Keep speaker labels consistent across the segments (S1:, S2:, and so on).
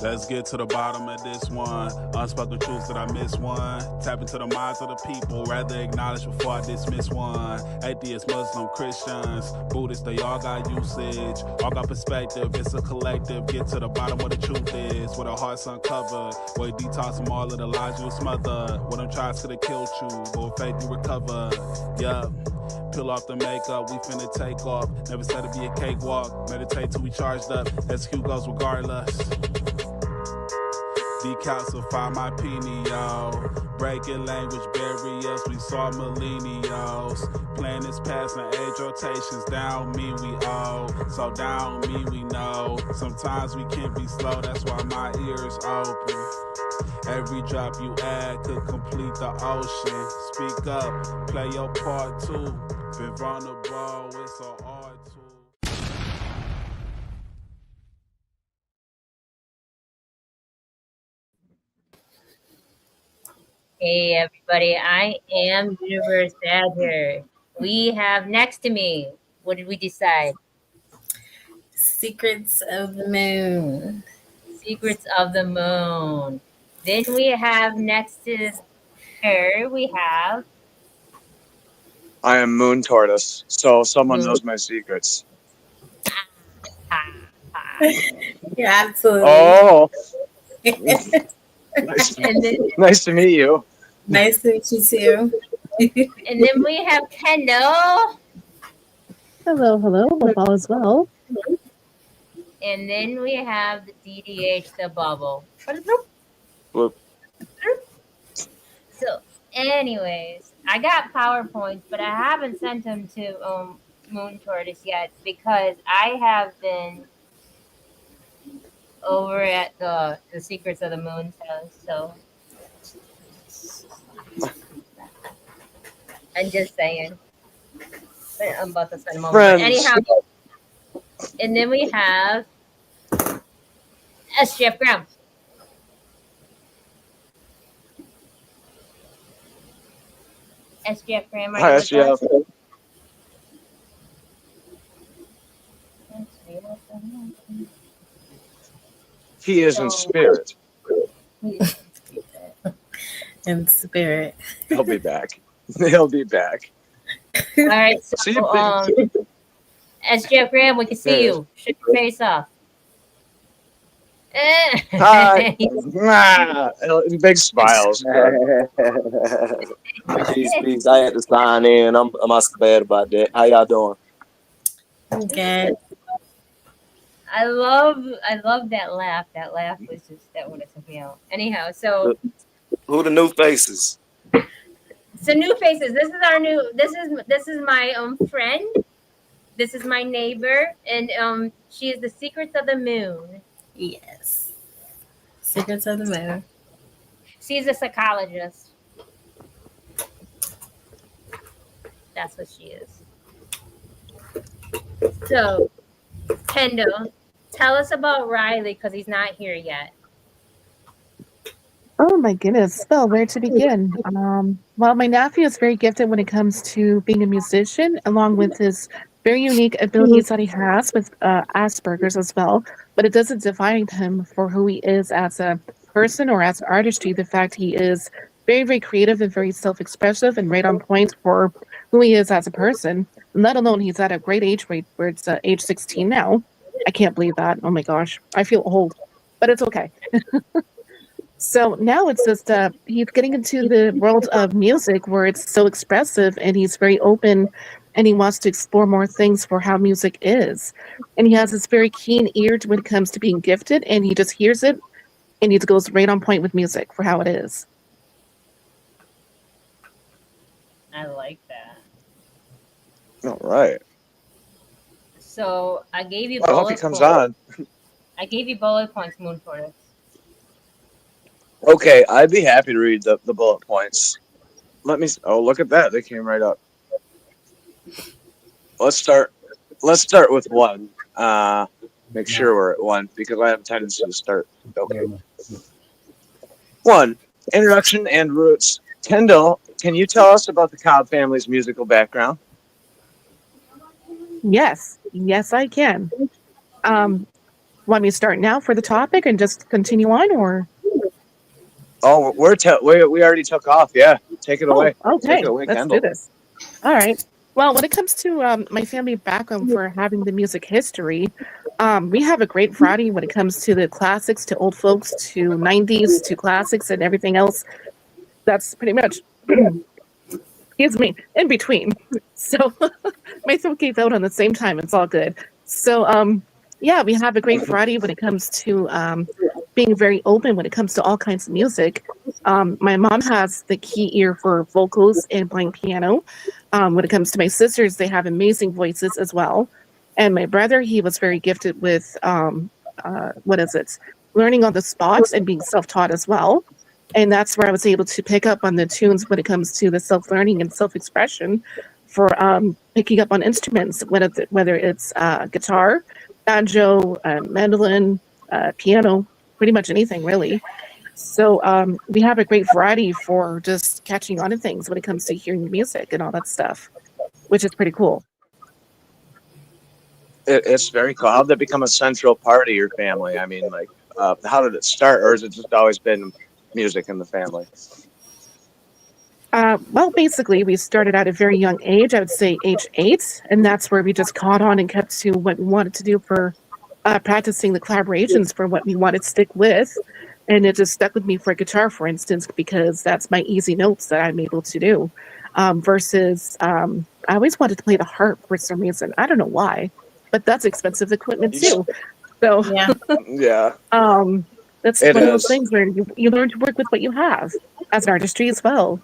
S1: Let's get to the bottom of this one. Unspoken truths that I miss one. Tap into the minds of the people, rather acknowledge before I dismiss one. Atheists, Muslim, Christians, Buddhists, they all got usage. All got perspective, it's a collective. Get to the bottom of the truth is. With our hearts uncovered. Where you detox from all of the lies you smothered. What them tries could have killed you, but with faith you recover. Yup. Peel off the makeup, we finna take off. Never said it'd be a cakewalk. Meditate till we charged up. Execute goes regardless. Decalcify my pineal. Breaking language barriers, we saw millennials. Planets passing age rotations, down me we owe. So down me we know. Sometimes we can be slow, that's why my ears open. Every drop you add could complete the ocean. Speak up, play your part too. Been vulnerable, it's so hard to.
S2: Hey everybody, I am Universe Badger. We have next to me, what did we decide?
S3: Secrets of the Moon.
S2: Secrets of the Moon. Then we have next to her, we have
S4: I am Moon Tortoise, so someone knows my secrets.
S3: Yeah, absolutely.
S4: Oh,
S2: and then,
S4: nice to meet you.
S3: Nice to meet you too.
S2: and then we have Kendall.
S5: Hello, hope all is well.
S2: And then we have the DDH, the bubble.
S4: Bloop.
S2: So, anyways, I got PowerPoints, but I haven't sent them to Moon Tortoise yet because I have been over at the Secrets of the Moon's house. So, I'm just saying. But I'm about to send them over. But anyhow, and then we have SGF Graham. SGF Graham,
S4: Hi, SGF. He is in spirit.
S3: In spirit.
S4: He'll be back. He'll be back.
S2: All right, so
S4: See you,
S2: SGF Graham, we can see you. Shut your face off.
S4: Hi. Big smiles.
S6: Peace. I had to sign in. I'm also bad about that. How y'all doing?
S3: Good.
S2: I love that laugh. That laugh was just that would have took me out. Anyhow, so
S6: Who the new faces?
S2: so new faces. This is our new. This is my friend. This is my neighbor, and she is the Secrets of the Moon.
S3: Yes. Secrets of the Moon.
S2: She's a psychologist. That's what she is. So, Kendall, tell us about Riley because he's not here yet.
S5: Oh my goodness. Well, where to begin? Well, my nephew is very gifted when it comes to being a musician, along with his very unique abilities that he has with Aspergers as well. But it doesn't define him for who he is as a person or as an artistry. The fact he is very, very creative and very self-expressive and right on point for who he is as a person. Let alone he's at a great age where it's age 16 now. I can't believe that. Oh my gosh. I feel old, but it's okay. So now it's just he's getting into the world of music where it's so expressive and he's very open and he wants to explore more things for how music is. And he has this very keen ear when it comes to being gifted, and he just hears it and he goes right on point with music for how it is.
S2: I like that.
S4: All right.
S2: So I gave you.
S4: I hope he comes on.
S2: I gave you bullet points, Moon Tortoise.
S4: Okay, I'd be happy to read the bullet points. Let me. Oh, look at that! They came right up. Let's start with one. Make sure we're at one because I have a tendency to start. Okay. 1. Introduction and roots. Kendall, can you tell us about the Cobb family's musical background?
S5: Yes, I can. Want me to start now for the topic and just continue on, or?
S4: Oh, we already took off. Yeah, take it away.
S5: Okay.
S4: Take it away,
S5: Let's
S4: Kendall.
S5: do this. All right. Well, when it comes to my family background for having the music history, we have a great variety when it comes to the classics, to old folks, to 90s, to classics, and everything else. That's pretty much, excuse me, in between. So my throat gave out on the same time. It's all good. So, yeah, we have a great variety when it comes to being very open when it comes to all kinds of music. My mom has the key ear for vocals and playing piano. When it comes to my sisters, they have amazing voices as well. And my brother, he was very gifted with, learning on the spot and being self-taught as well. And that's where I was able to pick up on the tunes when it comes to the self-learning and self-expression for picking up on instruments, whether it's guitar, banjo, mandolin, piano, pretty much anything really. So we have a great variety for just catching on to things when it comes to hearing music and all that stuff, which is pretty cool.
S4: It's very cool. How did that become a central part of your family? I mean, like, how did it start, or has it just always been music in the family?
S5: Well, basically, we started at a very young age, I would say age 8, and that's where we just caught on and kept to what we wanted to do for practicing the collaborations for what we wanted to stick with. And it just stuck with me for guitar, for instance, because that's my easy notes that I'm able to do. Versus, I always wanted to play the harp for some reason. I don't know why, but that's expensive equipment too. So,
S4: Yeah.
S5: that's one of those things where you learn to work with what you have as an artistry as well.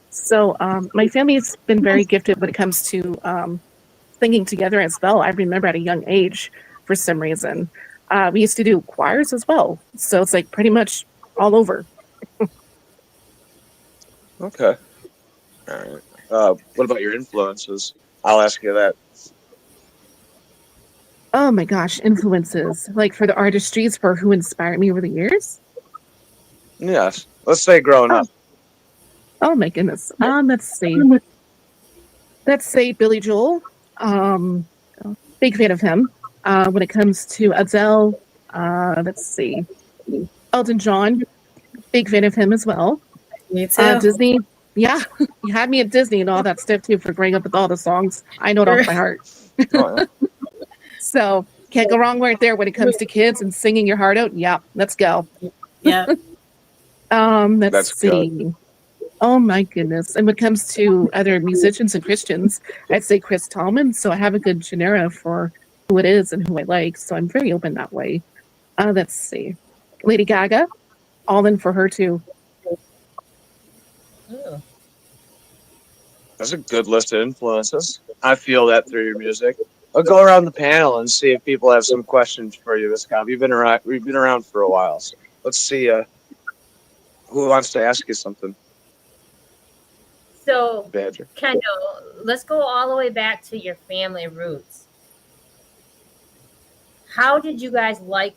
S5: So my family's been very gifted when it comes to singing together as well. I remember at a young age, for some reason, we used to do choirs as well. So it's like pretty much all over.
S4: Okay. All right. What about your influences? I'll ask you that.
S5: Oh my gosh, influences. Like for the artistries, for who inspired me over the years?
S4: Yes. Let's say growing up.
S5: Oh my goodness. Let's say Billy Joel. Big fan of him. When it comes to Adele, let's see. Elton John, big fan of him as well.
S3: Me too.
S5: Disney, yeah, you had me at Disney and all that stuff too for growing up with all the songs. I know it off by heart.
S4: Oh, yeah.
S5: So can't go wrong right there when it comes to kids and singing your heart out. Yeah, let's go.
S3: Yeah.
S5: Let's see. Oh my goodness. And when it comes to other musicians and Christians, I'd say Chris Tallman. So I have a good genera for who it is and who I like. So I'm very open that way. Let's see. Lady Gaga, all in for her too.
S3: Ooh.
S4: That's a good list of influences. I feel that through your music. I'll go around the panel and see if people have some questions for you, Miss Cobb. We've been around for a while. So let's see who wants to ask you something.
S2: So,
S4: Badger.
S2: Kendall, let's go all the way back to your family roots. How did you guys like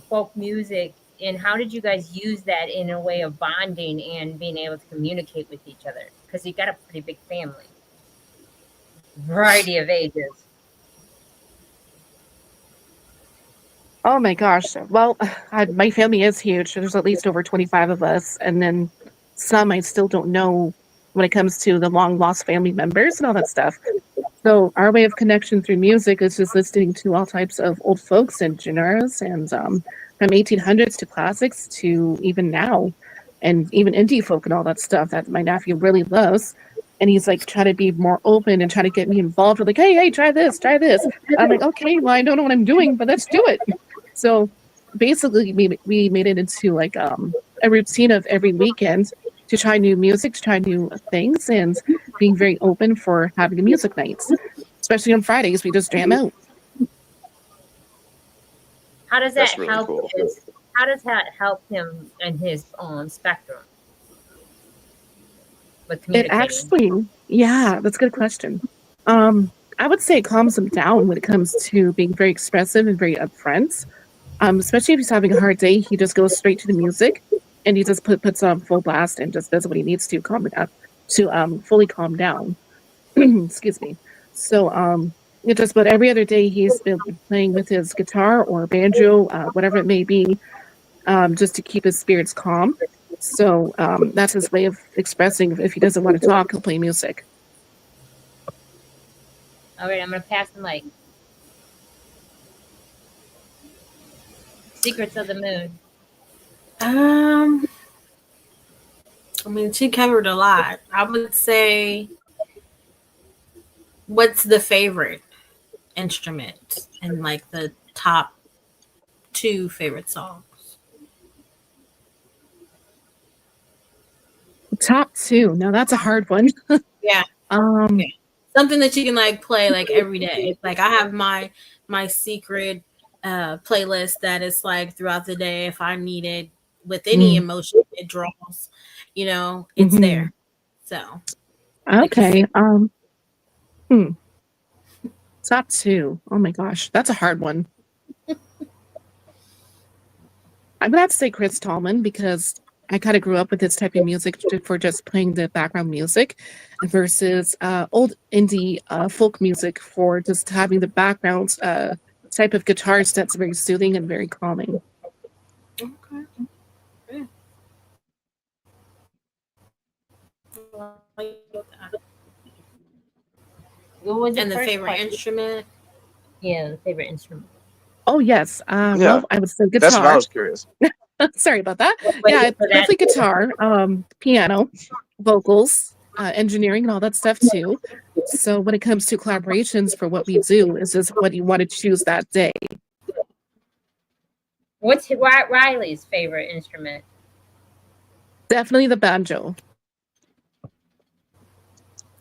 S2: folk music, and how did you guys use that in a way of bonding and being able to communicate with each other? Because you got a pretty big family, variety of ages.
S5: Oh my gosh. Well, my family is huge. There's at least over 25 of us. And then some I still don't know when it comes to the long lost family members and all that stuff. So our way of connection through music is just listening to all types of old folks and genres, and from 1800s to classics to even now, and even indie folk and all that stuff that my nephew really loves. And he's like trying to be more open and trying to get me involved with like, hey, try this. I'm like, okay, well, I don't know what I'm doing, but let's do it. So basically we made it into like a routine of every weekend to try new music, to try new things, and being very open for having a music nights. Especially on Fridays, we just jam out.
S2: How does that
S4: really
S2: help?
S4: cool.
S2: How does that help him in his spectrum? With
S5: It
S2: communicating?
S5: actually, yeah, that's a good question. I would say it calms him down when it comes to being very expressive and very upfront. Especially if he's having a hard day, he just goes straight to the music, and he just puts on full blast and just does what he needs to calm it up, to fully calm down. Excuse me. So It just, but every other day he's been playing with his guitar or banjo, whatever it may be, just to keep his spirits calm. So that's his way of expressing. If he doesn't want to talk, he'll play music.
S2: All right, I'm gonna pass the mic. Secrets of the Moon.
S3: I mean, she covered a lot. I would say, what's the favorite instrument and like the top 2 favorite songs?
S5: Top 2. Now that's a hard one.
S3: Yeah.
S5: Um,
S3: Yeah. Something that you can like play like every day. Like I have my secret playlist that is like throughout the day. If I need it with any emotion it draws, it's
S5: Mhm.
S3: there. So
S5: Okay. Top 2. Oh my gosh, that's a hard one. I'm gonna have to say Chris Tallman because I kind of grew up with this type of music for just playing the background music versus old indie folk music for just having the background type of guitars that's very soothing and very calming.
S3: okay. Yeah.
S2: What was
S3: And the
S2: first
S3: favorite
S2: question?
S3: instrument?
S2: Yeah, the favorite instrument.
S5: Oh yes,
S4: Yeah.
S5: well I would say
S4: That's what I
S5: guitar.
S4: was curious.
S5: Sorry about that.
S2: Wait
S5: Yeah,
S2: for that.
S5: definitely guitar, piano, vocals, engineering, and all that stuff too. So when it comes to collaborations for what we do, is this what you want to choose that day?
S2: What's Riley's favorite instrument?
S5: Definitely the banjo.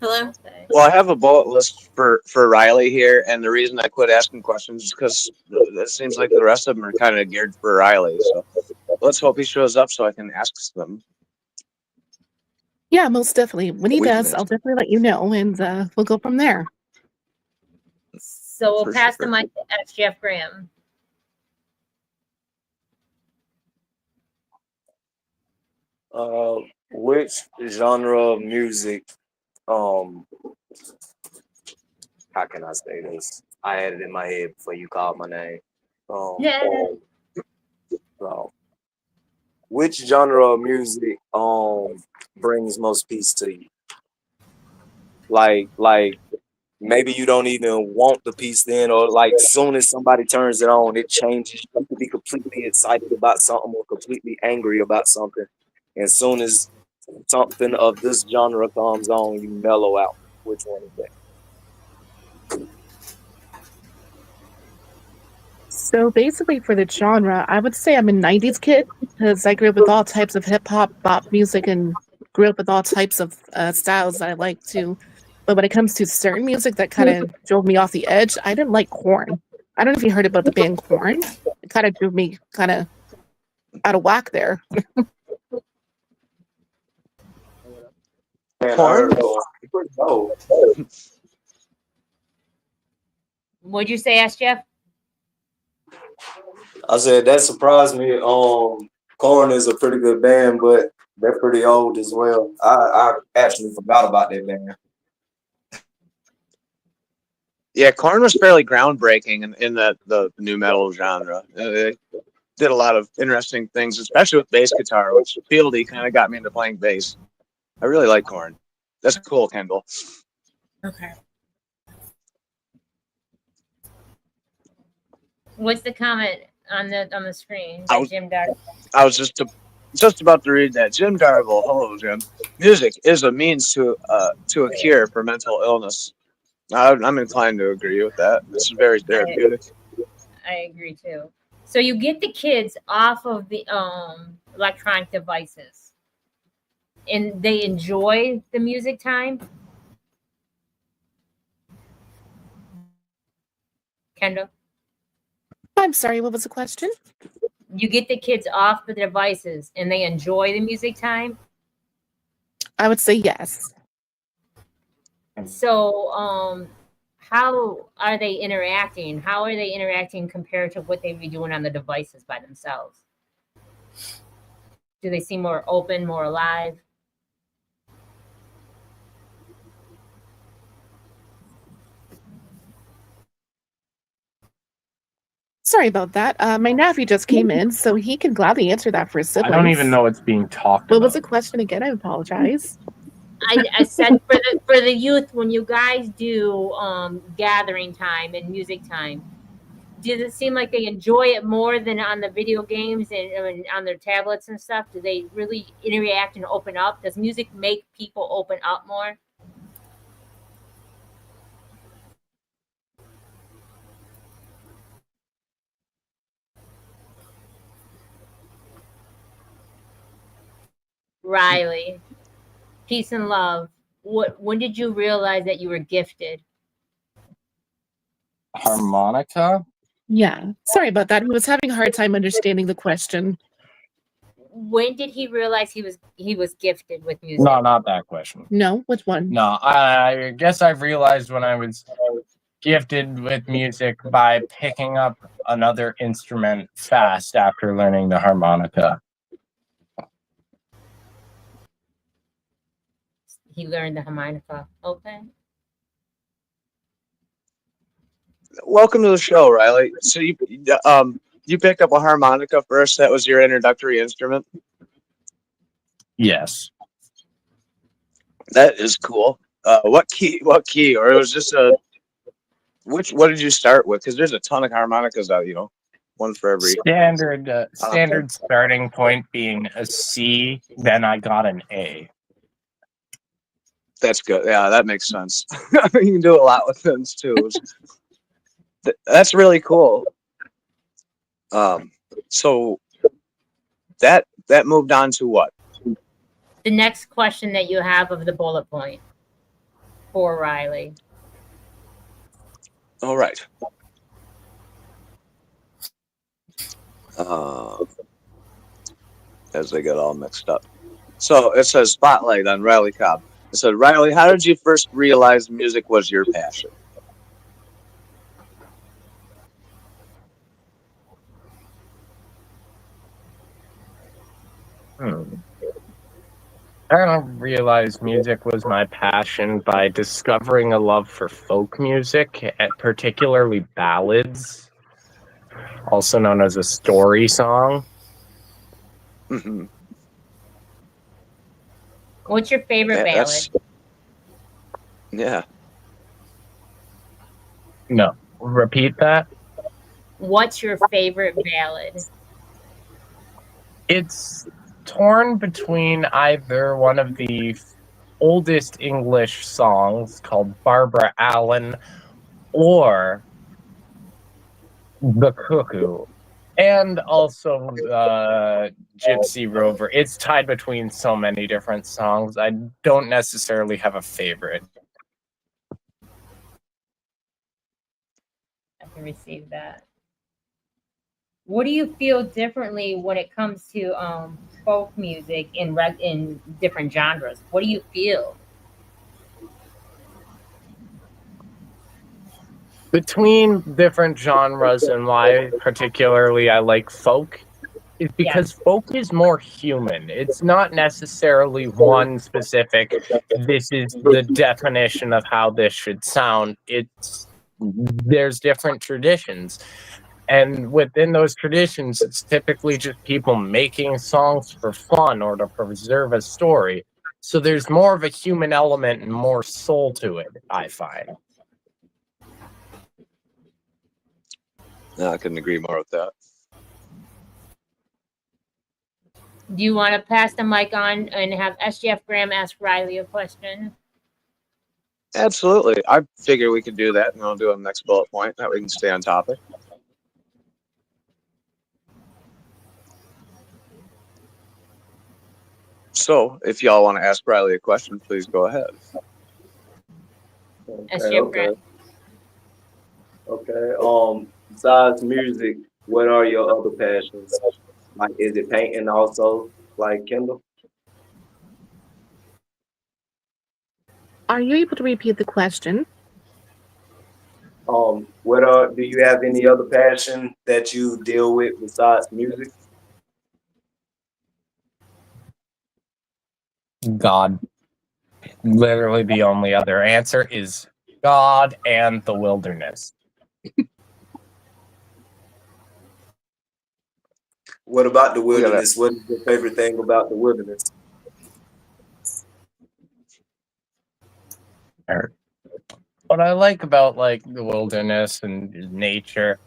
S3: Hello?
S2: Okay.
S4: Well, I have a bullet list for Riley here, and the reason I quit asking questions is because it seems like the rest of them are kind of geared for Riley. So let's hope he shows up so I can ask them.
S5: Yeah, most definitely. When he
S4: We can
S5: does, I'll
S4: ask.
S5: definitely let you know, and we'll go from there.
S2: So we'll
S4: For
S2: pass the
S4: sure.
S2: mic to F. Jeff Graham.
S6: Which genre of music, how can I say this? I had it in my head before you called my name.
S2: Yeah.
S6: So, which genre of music brings most peace to you? Like maybe you don't even want the peace then, or like soon as somebody turns it on, it changes. You could be completely excited about something or completely angry about something. And soon as something of this genre comes on, you mellow out. Which one is that?
S5: So basically, for the genre, I would say I'm a '90s kid because I grew up with all types of hip hop, bop music, and grew up with all types of styles that I like to. But when it comes to certain music that kind of drove me off the edge, I didn't like Korn. I don't know if you heard about the band Korn. It kind of drove me kind of out of whack there.
S4: Korn?
S6: No.
S2: What'd you say, F. Jeff?
S6: I said that surprised me. Korn is a pretty good band, but they're pretty old as well. I actually forgot about that band.
S4: Yeah, Korn was fairly groundbreaking in the new metal genre. They did a lot of interesting things, especially with bass guitar, which Fieldy kind of got me into playing bass. I really like Korn. That's cool, Kendall.
S3: Okay.
S2: What's the comment on the screen?
S4: I was-
S2: Jim Darby.
S4: I was just about to read that. Jim Darville, hello, Jim. Music is a means to a cure for mental illness. I'm inclined to agree with that. This is very therapeutic.
S2: I agree too. So you get the kids off of the electronic devices, and they enjoy the music time. Kendall,
S5: I'm sorry, what was the question?
S2: you get the kids off the devices, and they enjoy the music time.
S5: I would say yes.
S2: So, how are they interacting? How are they interacting compared to what they'd be doing on the devices by themselves? Do they seem more open, more alive?
S5: Sorry about that. My nephew just came in, so he can gladly answer that for his
S7: I
S5: siblings.
S7: don't even know what's being talked
S5: What
S7: about.
S5: was the question again? I apologize.
S2: I said for the youth, when you guys do gathering time and music time, does it seem like they enjoy it more than on the video games and on their tablets and stuff? Do they really interact and open up? Does music make people open up more? Riley, peace and love. When did you realize that you were gifted?
S7: Harmonica?
S5: Yeah. Sorry about that. He was having a hard time understanding the question.
S2: When did he realize he was gifted with music?
S7: No, not that question.
S5: No? Which one?
S7: No, I guess I've realized when I was gifted with music by picking up another instrument fast after learning the harmonica.
S2: He learned the harmonica. Okay.
S4: Welcome to the show, Riley. So you picked up a harmonica first. That was your introductory instrument.
S7: Yes.
S4: That is cool. What key? Or it was just what did you start with? Because there's a ton of harmonicas out, one for every
S7: standard starting point being a C. Then I got an A.
S4: That's good. Yeah, that makes sense. You can do a lot with things too. That's really cool. So that moved on to what?
S2: The next question that you have of the bullet point for Riley.
S4: All right. As they get all mixed up. So it says spotlight on Riley Cobb. It said, Riley, how did you first realize music was your passion?
S7: I realized music was my passion by discovering a love for folk music, particularly ballads, also known as a story song.
S4: Mm-hmm.
S2: What's your favorite ballad?
S4: Yeah.
S7: No, repeat that.
S2: What's your favorite ballad?
S7: It's torn between either one of the oldest English songs called Barbara Allen or The Cuckoo, and also Gypsy Rover. It's tied between so many different songs. I don't necessarily have a favorite.
S2: I can receive that. What do you feel differently when it comes to folk music in different genres? What do you feel?
S7: Between different genres and why particularly I like folk is because folk is more human. It's not necessarily one specific, this is the definition of how this should sound. There's different traditions. And within those traditions, it's typically just people making songs for fun or to preserve a story. So there's more of a human element and more soul to it, I find.
S4: No, I couldn't agree more with that.
S2: Do you want to pass the mic on and have SGF Graham ask Riley a question?
S4: Absolutely. I figure we could do that, and I'll do a next bullet point that we can stay on topic. So, if y'all want to ask Riley a question, please go ahead.
S6: Okay. Besides music, what are your other passions? Like, is it painting also, like Kendall?
S5: Are you able to repeat the question?
S6: Do you have any other passion that you deal with besides music?
S7: God. Literally the only other answer is God and the wilderness.
S6: What about the
S4: We gotta-
S6: wilderness? What is your favorite thing about the wilderness?
S7: What I like about like the wilderness and nature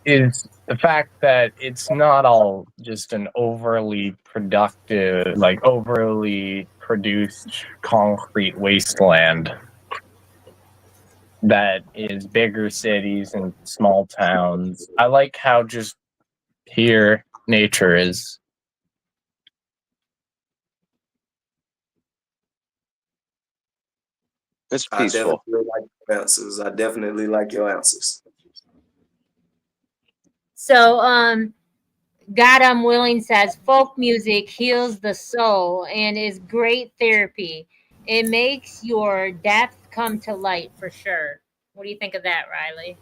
S7: is the fact that it's not all just an overly productive, like overly produced concrete wasteland that is bigger cities and small towns. I like how just here nature is.
S4: It's
S6: I
S4: peaceful.
S6: definitely like your answers. I definitely like your answers.
S2: So, God I'm Willing says folk music heals the soul and is great therapy. It makes your depth come to light for sure. What do you think of that, Riley?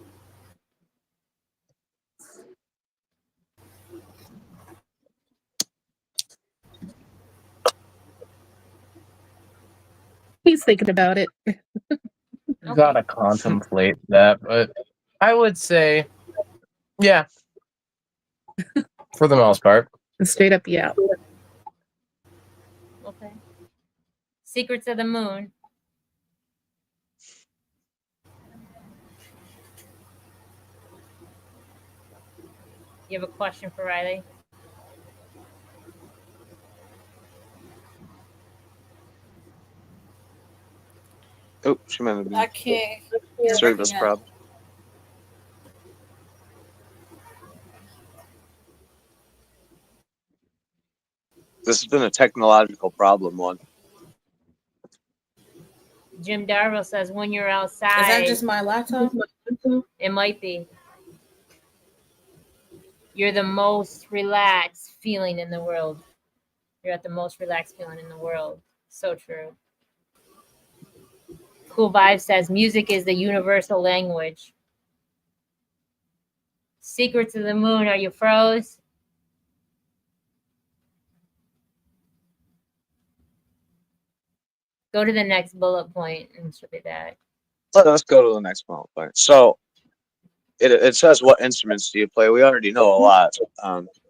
S5: He's thinking about it.
S7: Gotta contemplate that, but I would say, yeah, for the most part.
S5: Straight up, yeah.
S2: Okay. Secrets of the Moon. You have a question for Riley?
S4: Oh, she might have been
S3: I can't.
S4: service
S3: Yeah.
S4: problem. This has been a technological problem one.
S2: Jim Darville says when you're outside.
S3: Is that just my laptop?
S2: It might be. You're the most relaxed feeling in the world. You're at the most relaxed feeling in the world. So true. Cool Vibe says music is the universal language. Secrets of the Moon, are you froze? Go to the next bullet point and she'll be back.
S4: Let's go to the next point. So it says what instruments do you play? We already know a lot,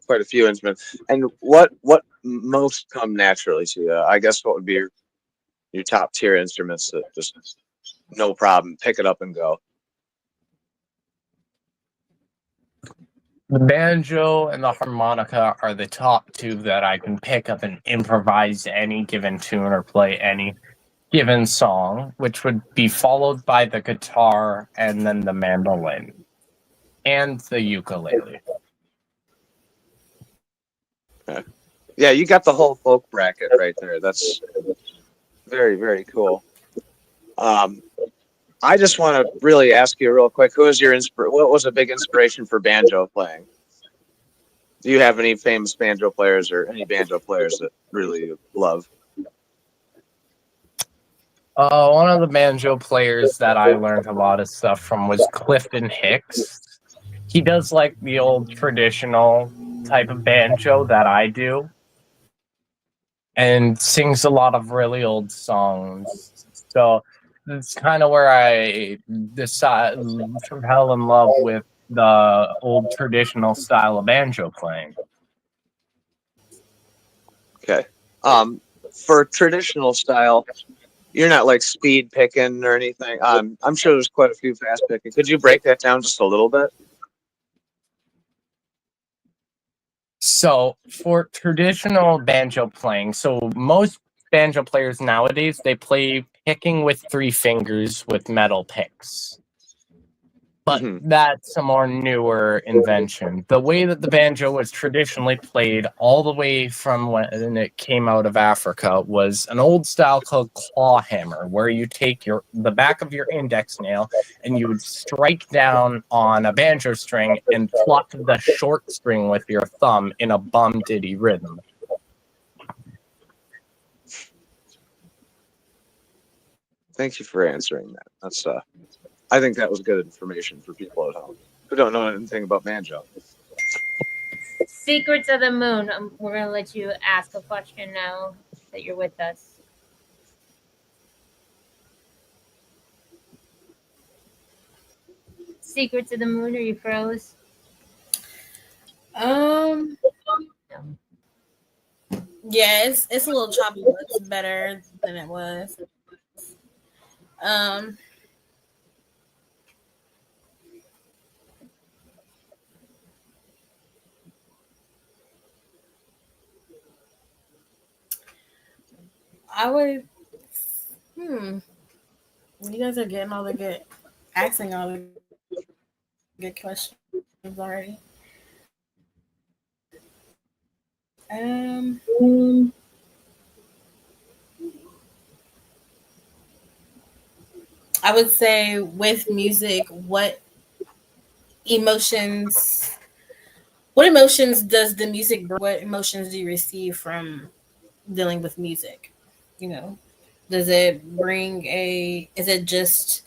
S4: quite a few instruments. And what most come naturally to you? I guess what would be your top tier instruments that just no problem, pick it up and go.
S7: The banjo and the harmonica are the top two that I can pick up and improvise any given tune or play any given song, which would be followed by the guitar and then the mandolin and the ukulele.
S4: Okay. Yeah, you got the whole folk bracket right there. That's very, very cool. I just want to really ask you real quick, what was a big inspiration for banjo playing? Do you have any famous banjo players or any banjo players that really you love?
S7: One of the banjo players that I learned a lot of stuff from was Clifton Hicks. He does like the old traditional type of banjo that I do and sings a lot of really old songs. So that's kind of where I fell in love with the old traditional style of banjo playing.
S4: Okay. For traditional style, you're not like speed picking or anything. I'm sure there's quite a few fast picking. Could you break that down just a little bit?
S7: So for traditional banjo playing, so most banjo players nowadays, they play picking with 3 fingers with metal picks. But that's a more newer invention. The way that the banjo was traditionally played all the way from when it came out of Africa was an old style called claw hammer, where you take the back of your index nail and you would strike down on a banjo string and pluck the short string with your thumb in a bum diddy rhythm.
S4: Thank you for answering that. That's I think that was good information for people at home who don't know anything about banjo.
S2: Secrets of the Moon. We're going to let you ask a question now that you're with us. Secrets of the Moon, are you froze?
S3: Yeah, it's a little choppy, but it's better than it was. Um, I would. You guys are getting all the good, asking all the good questions already. Um, I would say with music, emotions what emotions does the music bring? What emotions do you receive from dealing with music? You know, does it bring is it just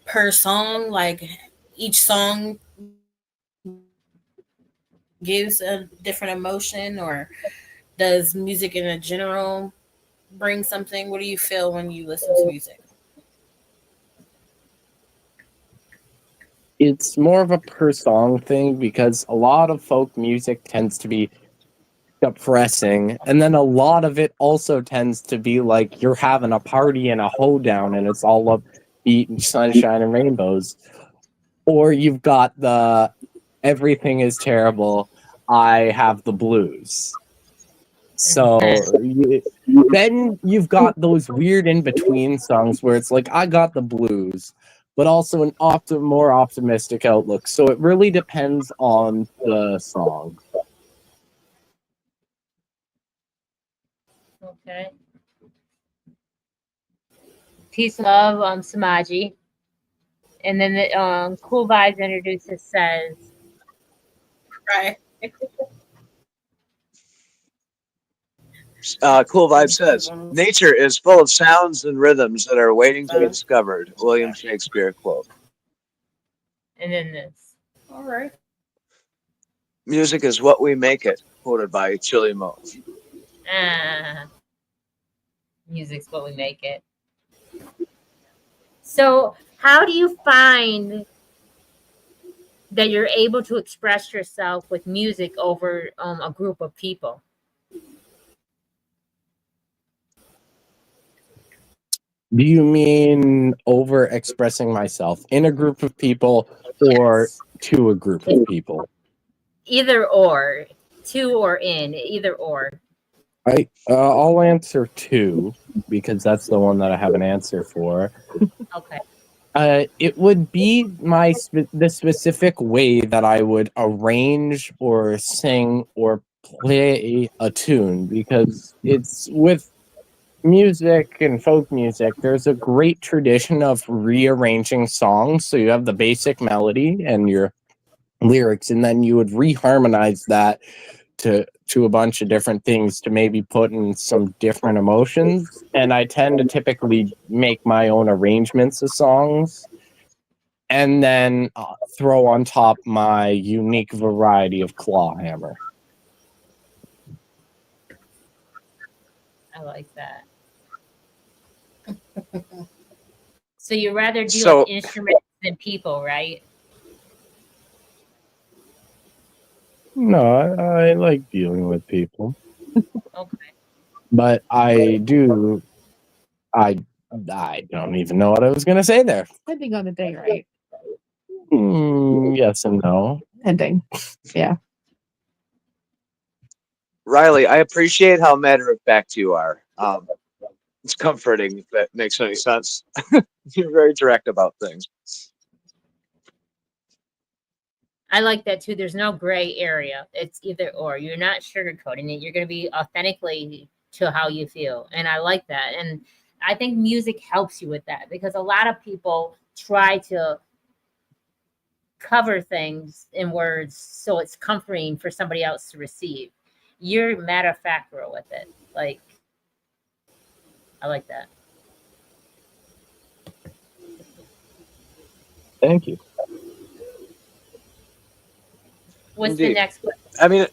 S3: per song? Like each song gives a different emotion, or does music in a general bring something? What do you feel when you listen to music?
S7: It's more of a per song thing because a lot of folk music tends to be depressing, and then a lot of it also tends to be like you're having a party and a hoedown and it's all upbeat and sunshine and rainbows. Or you've got the everything is terrible, I have the blues. So then you've got those weird in between songs where it's like I got the blues, but also an more optimistic outlook. So it really depends on the song.
S2: Okay. Peace, love, Samaji. And then the Cool Vibes introduces says,
S3: Right.
S4: Cool Vibe says, nature is full of sounds and rhythms that are waiting to be discovered. William Shakespeare quote.
S2: and then this.
S3: All right.
S4: Music is what we make it, quoted by Chili Mo.
S2: Music's what we make it. So, how do you find that you're able to express yourself with music over a group of people?
S7: Do you mean over expressing myself in a group of people or
S2: Yes.
S7: to a group of people?
S2: Either or, to or in, either or.
S7: I'll answer two because that's the one that I have an answer for.
S2: Okay.
S7: It would be the specific way that I would arrange or sing or play a tune, because it's with music and folk music, there's a great tradition of rearranging songs. So you have the basic melody and your lyrics, and then you would reharmonize that to a bunch of different things to maybe put in some different emotions. And I tend to typically make my own arrangements of songs and then throw on top my unique variety of claw hammer.
S2: I like that. So you rather do like instruments than people, right?
S7: No, I like dealing with people.
S2: Okay.
S7: But I don't even know what I was going to say there.
S5: Depending on the day, right?
S7: Yes and no.
S5: Depending. Yeah.
S4: Riley, I appreciate how matter of fact you are. It's comforting, if that makes any sense. You're very direct about things.
S2: I like that too. There's no gray area. It's either or. You're not sugarcoating it. You're going to be authentically to how you feel. And I like that. And I think music helps you with that, because a lot of people try to cover things in words so it's comforting for somebody else to receive. You're matter of fact with it. Like, I like that.
S7: Thank you.
S2: What's
S4: Indeed.
S2: the next one?
S4: I mean,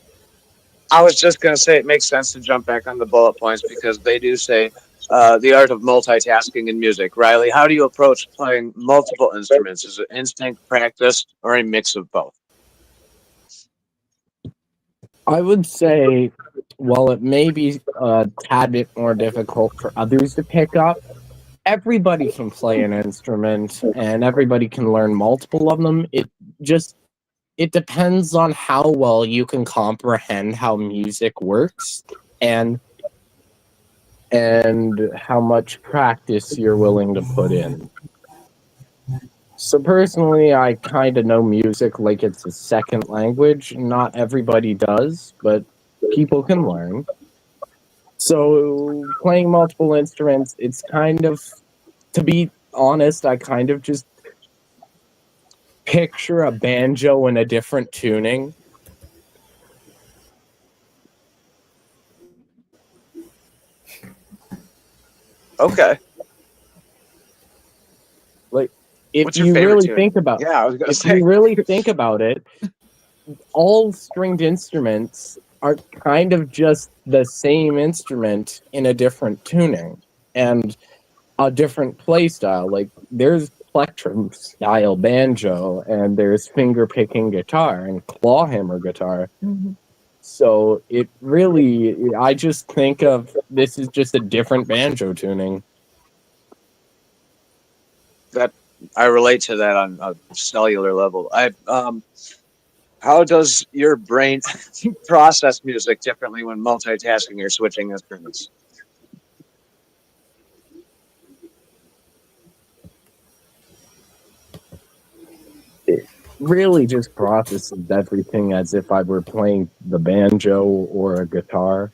S4: I was just going to say it makes sense to jump back on the bullet points because they do say the art of multitasking in music. Riley, how do you approach playing multiple instruments? Is it instinct, practice, or a mix of both?
S7: I would say, while it may be a tad bit more difficult for others to pick up, everybody can play an instrument and everybody can learn multiple of them. It depends on how well you can comprehend how music works and how much practice you're willing to put in. So personally, I kind of know music like it's a second language. Not everybody does, but people can learn. So playing multiple instruments, it's kind of, to be honest, I kind of just picture a banjo in a different tuning.
S4: Okay.
S7: Like, if
S4: What's your
S7: you
S4: favorite
S7: really
S4: tune?
S7: think about,
S4: Yeah, I was gonna
S7: if
S4: say.
S7: you really think about it, all stringed instruments are kind of just the same instrument in a different tuning and a different play style. Like, there's plectrum style banjo and there's finger picking guitar and claw hammer guitar. So it really, I just think of this is just a different banjo tuning.
S4: That I relate to that on a cellular level. How does your brain process music differently when multitasking or switching instruments?
S7: It really just processes everything as if I were playing the banjo or a guitar.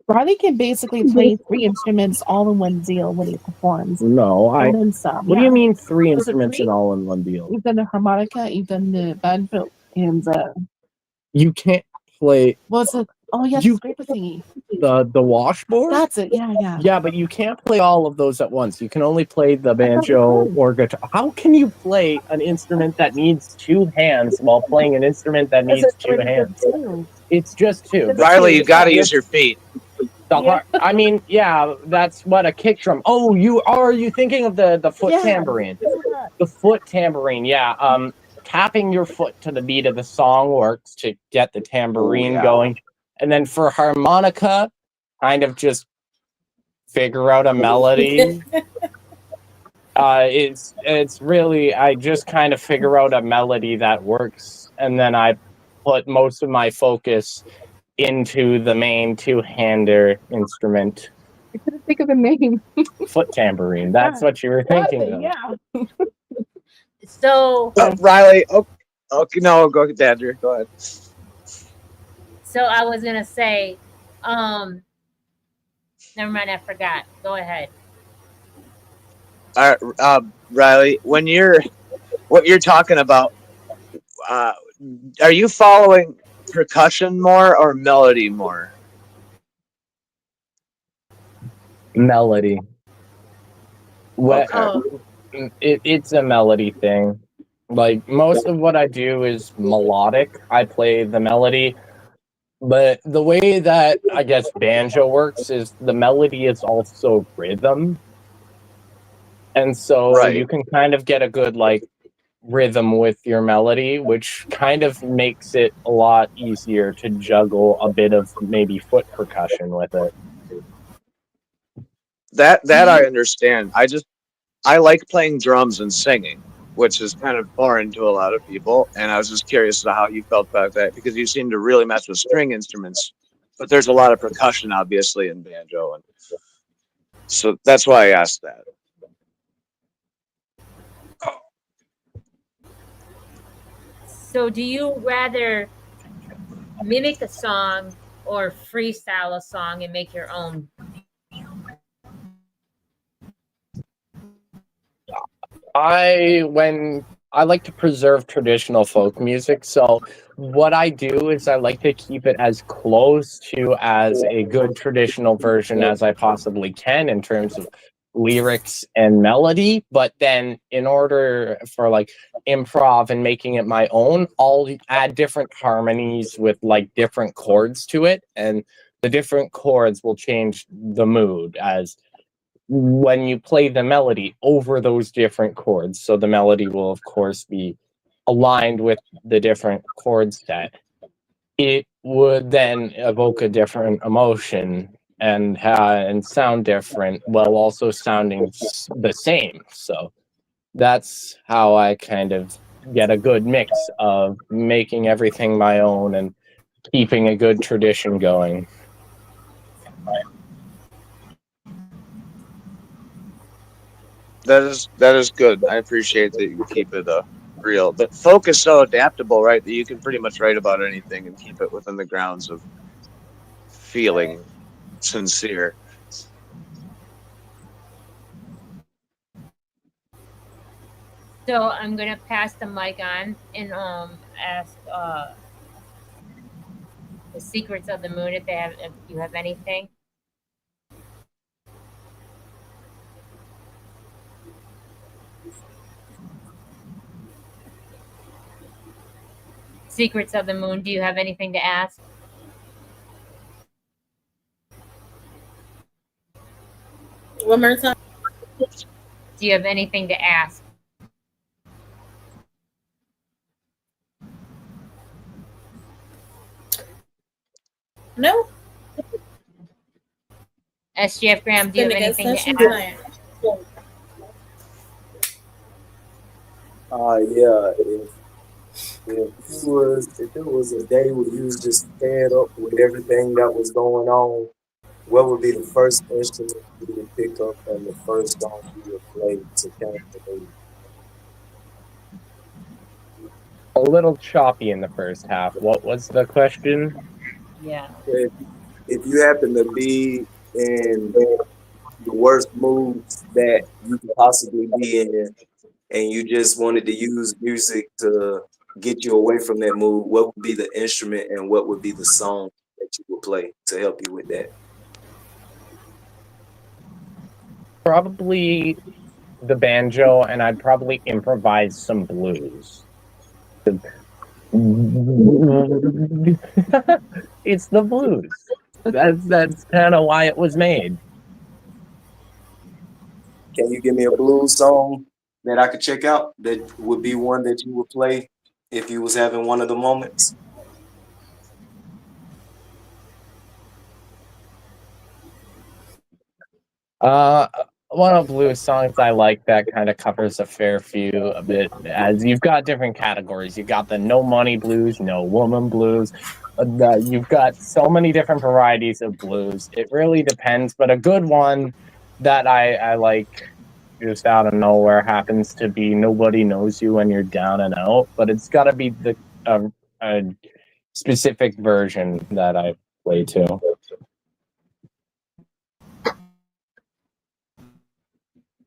S5: Riley can basically play 3 instruments all in one deal when he performs.
S7: No,
S5: And then some.
S7: What do you mean 3
S5: Was it
S7: instruments
S5: 3?
S7: in all in one deal?
S5: You've done the harmonica, you've done the banjo, and
S7: You can't play.
S5: what's it? Oh yes,
S7: You
S5: scraper thingy.
S7: the washboard.
S5: That's it. Yeah.
S7: Yeah, but you can't play all of those at once. You can only play the banjo or guitar. How can you play an instrument that needs 2 hands while playing an instrument that needs 2 hands? It's just 2.
S4: Riley, you got to use your feet.
S7: I mean, yeah, that's what a kick drum. Oh, are you thinking of the foot tambourine? The foot tambourine, yeah. Tapping your foot to the beat of the song works to get the tambourine going. And then for harmonica, kind of just figure out a melody. It's really, I just kind of figure out a melody that works, and then I put most of my focus into the main 2-hander instrument.
S5: I couldn't think of a name.
S7: Foot tambourine. That's what you were thinking of.
S5: Yeah.
S2: So
S4: Riley, okay, no, go ahead, Andrew. Go ahead.
S2: So I was gonna say, never mind, I forgot. Go ahead.
S4: All right, Riley, what you're talking about, are you following percussion more or melody more?
S7: Melody.
S4: Okay.
S7: It's a melody thing. Like, most of what I do is melodic. I play the melody. But the way that, I guess, banjo works is the melody is also rhythm. And so you can kind of get a good, like, rhythm with your melody, which kind of makes it a lot easier to juggle a bit of maybe foot percussion with it.
S4: That I understand. I like playing drums and singing, which is kind of foreign to a lot of people. And I was just curious as to how you felt about that, because you seem to really mess with string instruments, but there's a lot of percussion, obviously, in banjo. And so that's why I asked that.
S2: So do you rather mimic a song or freestyle a song and make your own?
S7: I like to preserve traditional folk music, so what I do is I like to keep it as close to as a good traditional version as I possibly can in terms of lyrics and melody. But then in order for like improv and making it my own, I'll add different harmonies with like different chords to it, and the different chords will change the mood as when you play the melody over those different chords. So the melody will, of course, be aligned with the different chord set, it would then evoke a different emotion and sound different while also sounding the same. So that's how I kind of get a good mix of making everything my own and keeping a good tradition going.
S4: That is good. I appreciate that you keep it real. But folk is so adaptable, right? That you can pretty much write about anything and keep it within the grounds of feeling sincere.
S2: So I'm gonna pass the mic on and ask the secrets of the moon if you have anything. Secrets of the moon, do you have anything to ask?
S3: One more time.
S2: Do you have anything to ask?
S3: No.
S2: SGF Graham, do you have anything to
S3: Session
S2: ask?
S3: tonight.
S6: Yeah. If it was a day where you was just fed up with everything that was going on, what would be the first instrument you would pick up and the first song you would play to kind of
S7: A little choppy in the first half. What was the question?
S2: Yeah.
S6: if you happen to be in the worst mood that you could possibly be in, and you just wanted to use music to get you away from that mood, what would be the instrument and what would be the song that you would play to help you with that?
S7: Probably the banjo, and I'd probably improvise some blues. It's the blues. That's kind of why it was made.
S6: Can you give me a blues song that I could check out that would be one that you would play if you was having one of the moments?
S7: One of the blues songs I like that kind of covers a fair few a bit, as you've got different categories. You've got the no money blues, no woman blues. You've got so many different varieties of blues. It really depends, but a good one that I like just out of nowhere happens to be Nobody Knows You When You're Down and Out, but it's got to be a specific version that I play to.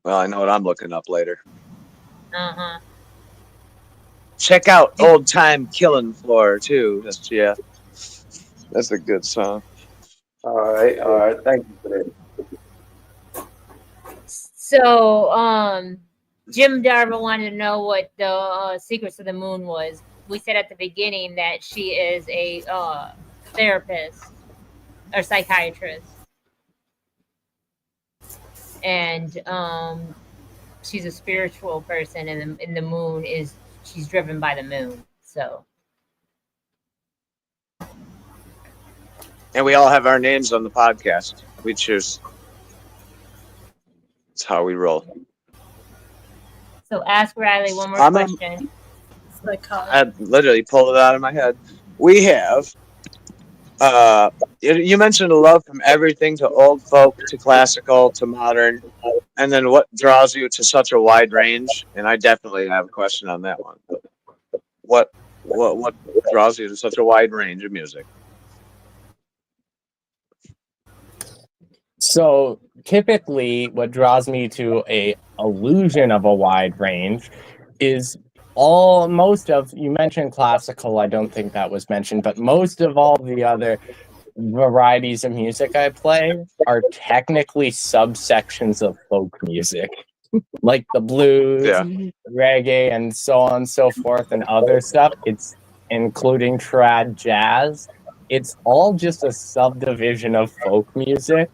S4: Well, I know what I'm looking up later.
S2: Uh-huh.
S4: Check out Old Time Killing Floor too. That's a good song.
S6: All right. Thank you for that.
S2: So, Jim Darva wanted to know what the secrets of the moon was. We said at the beginning that she is a therapist or psychiatrist, and she's a spiritual person, and the moon she's driven by the moon. So,
S4: And we all have our names on the podcast. We choose. That's how we roll.
S2: so ask Riley one more question.
S4: I literally pulled it out of my head. We have. You mentioned a love from everything to old folk to classical to modern, and then what draws you to such a wide range? And I definitely have a question on that one. What draws you to such a wide range of music?
S7: So typically what draws me to a illusion of a wide range is you mentioned classical, I don't think that was mentioned, but most of all the other varieties of music I play are technically subsections of folk music, like the blues, reggae, and so on and so forth, and other stuff. It's including trad jazz. It's all just a subdivision of folk music.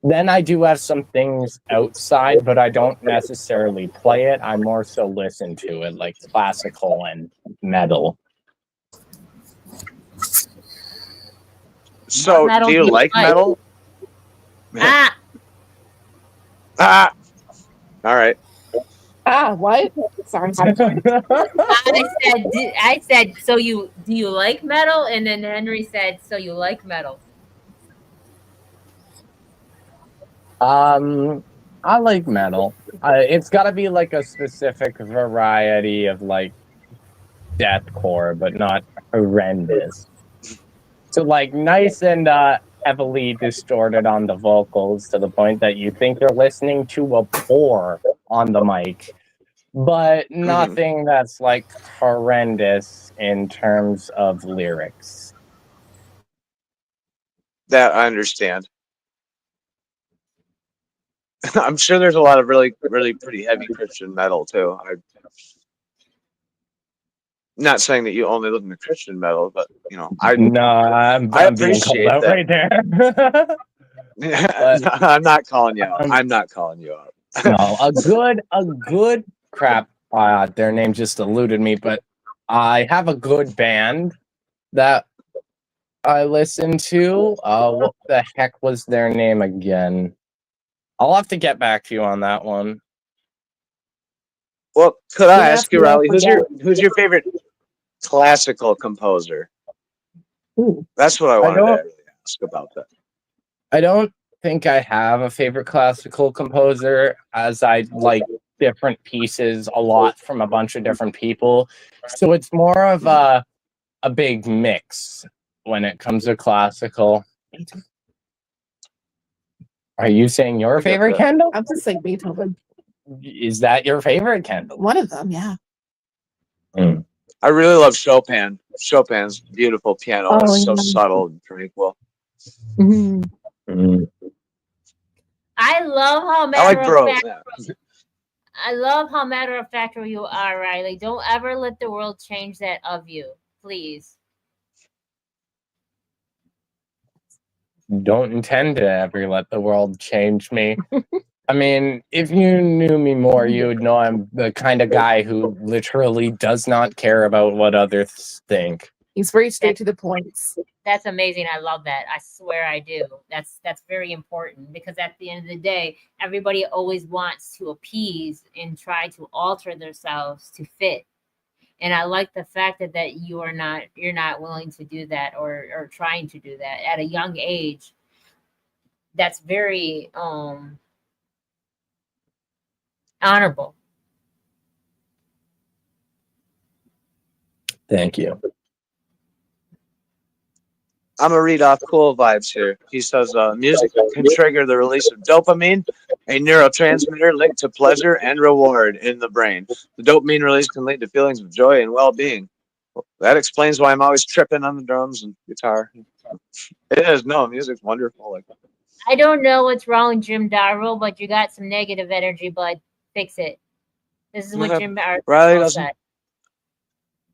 S7: Then I do have some things outside, but I don't necessarily play it. I more so listen to it, like classical and metal.
S4: So,
S2: metal
S4: do you
S2: do you
S4: like
S2: like?
S4: metal?
S2: Ah,
S4: Ah, all right.
S5: What? Sorry.
S2: I said, so do you like metal? And then Henry said, so you like metal.
S7: I like metal. It's got to be like a specific variety of like deathcore, but not horrendous. So like nice and heavily distorted on the vocals to the point that you think you're listening to a pour on the mic, but nothing that's like horrendous in terms of lyrics.
S4: That I understand. I'm sure there's a lot of really, really pretty heavy Christian metal too. I'm not saying that you only listen to Christian metal, but you know, I
S7: I'm being called
S4: appreciate
S7: out
S4: that.
S7: right there.
S4: I'm not calling you out. I'm not calling you out.
S7: No, a good crap. Their name just eluded me, but I have a good band that I listen to. What the heck was their name again? I'll have to get back to you on that one.
S4: Well, could I
S5: Yeah,
S4: ask you, Riley, who's your favorite classical composer?
S5: Ooh.
S4: That's what I wanted to really ask about that.
S7: I don't think I have a favorite classical composer, as I like different pieces a lot from a bunch of different people. So it's more of a big mix when it comes to classical. Are you saying your favorite, Kendall?
S5: I'm just saying Beethoven.
S7: Is that your favorite, Kendall?
S5: One of them, yeah.
S4: I really love Chopin. Chopin's beautiful piano is so
S5: yeah.
S4: subtle and tranquil.
S5: Mhm.
S2: I love how
S4: I
S2: matter
S4: like
S2: of
S4: Bro.
S2: fact.
S4: Yeah.
S2: I love how matter of fact you are, Riley. Don't ever let the world change that of you, please.
S7: Don't intend to ever let the world change me. I mean, if you knew me more, you would know I'm the kind of guy who literally does not care about what others think.
S5: He's very straight to the point.
S2: That's amazing. I love that. I swear I do. That's very important, because at the end of the day, everybody always wants to appease and try to alter themselves to fit. And I like the fact that you're not willing to do that, or trying to do that at a young age. That's very honorable.
S7: Thank you.
S4: I'm gonna read off cool vibes here. He says, music can trigger the release of dopamine, a neurotransmitter linked to pleasure and reward in the brain. The dopamine release can lead to feelings of joy and well-being. That explains why I'm always tripping on the drums and guitar. It is. No, music's wonderful. Like,
S2: I don't know what's wrong with Jim Darrell, but you got some negative energy, bud. Fix it. This is what Jim Darrell said.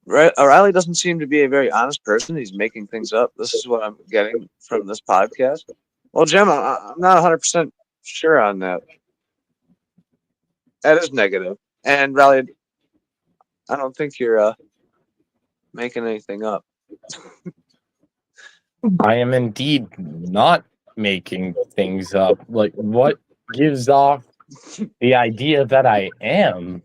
S4: Riley doesn't seem to be a very honest person. He's making things up. This is what I'm getting from this podcast. Well, Jim, I'm not 100% sure on that. That is negative. And Riley, I don't think you're making anything up.
S7: I am indeed not making things up. Like, what gives off the idea that I am?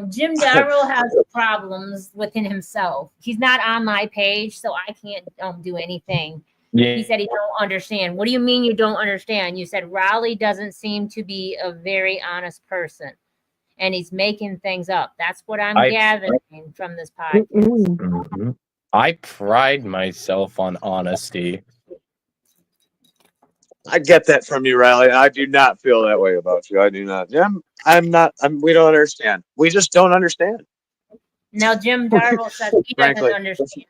S2: Jim Darrell has problems within himself. He's not on my page, so I can't do anything.
S7: Yeah.
S2: He said he don't understand. What do you mean you don't understand? You said Riley doesn't seem to be a very honest person, and he's making things up. That's what I'm gathering from this podcast.
S7: Mm-hmm. I pride myself on honesty.
S4: I get that from you, Riley. I do not feel that way about you. I do not. Jim, we don't understand. We just don't understand.
S2: Now, Jim Darrell says he doesn't understand.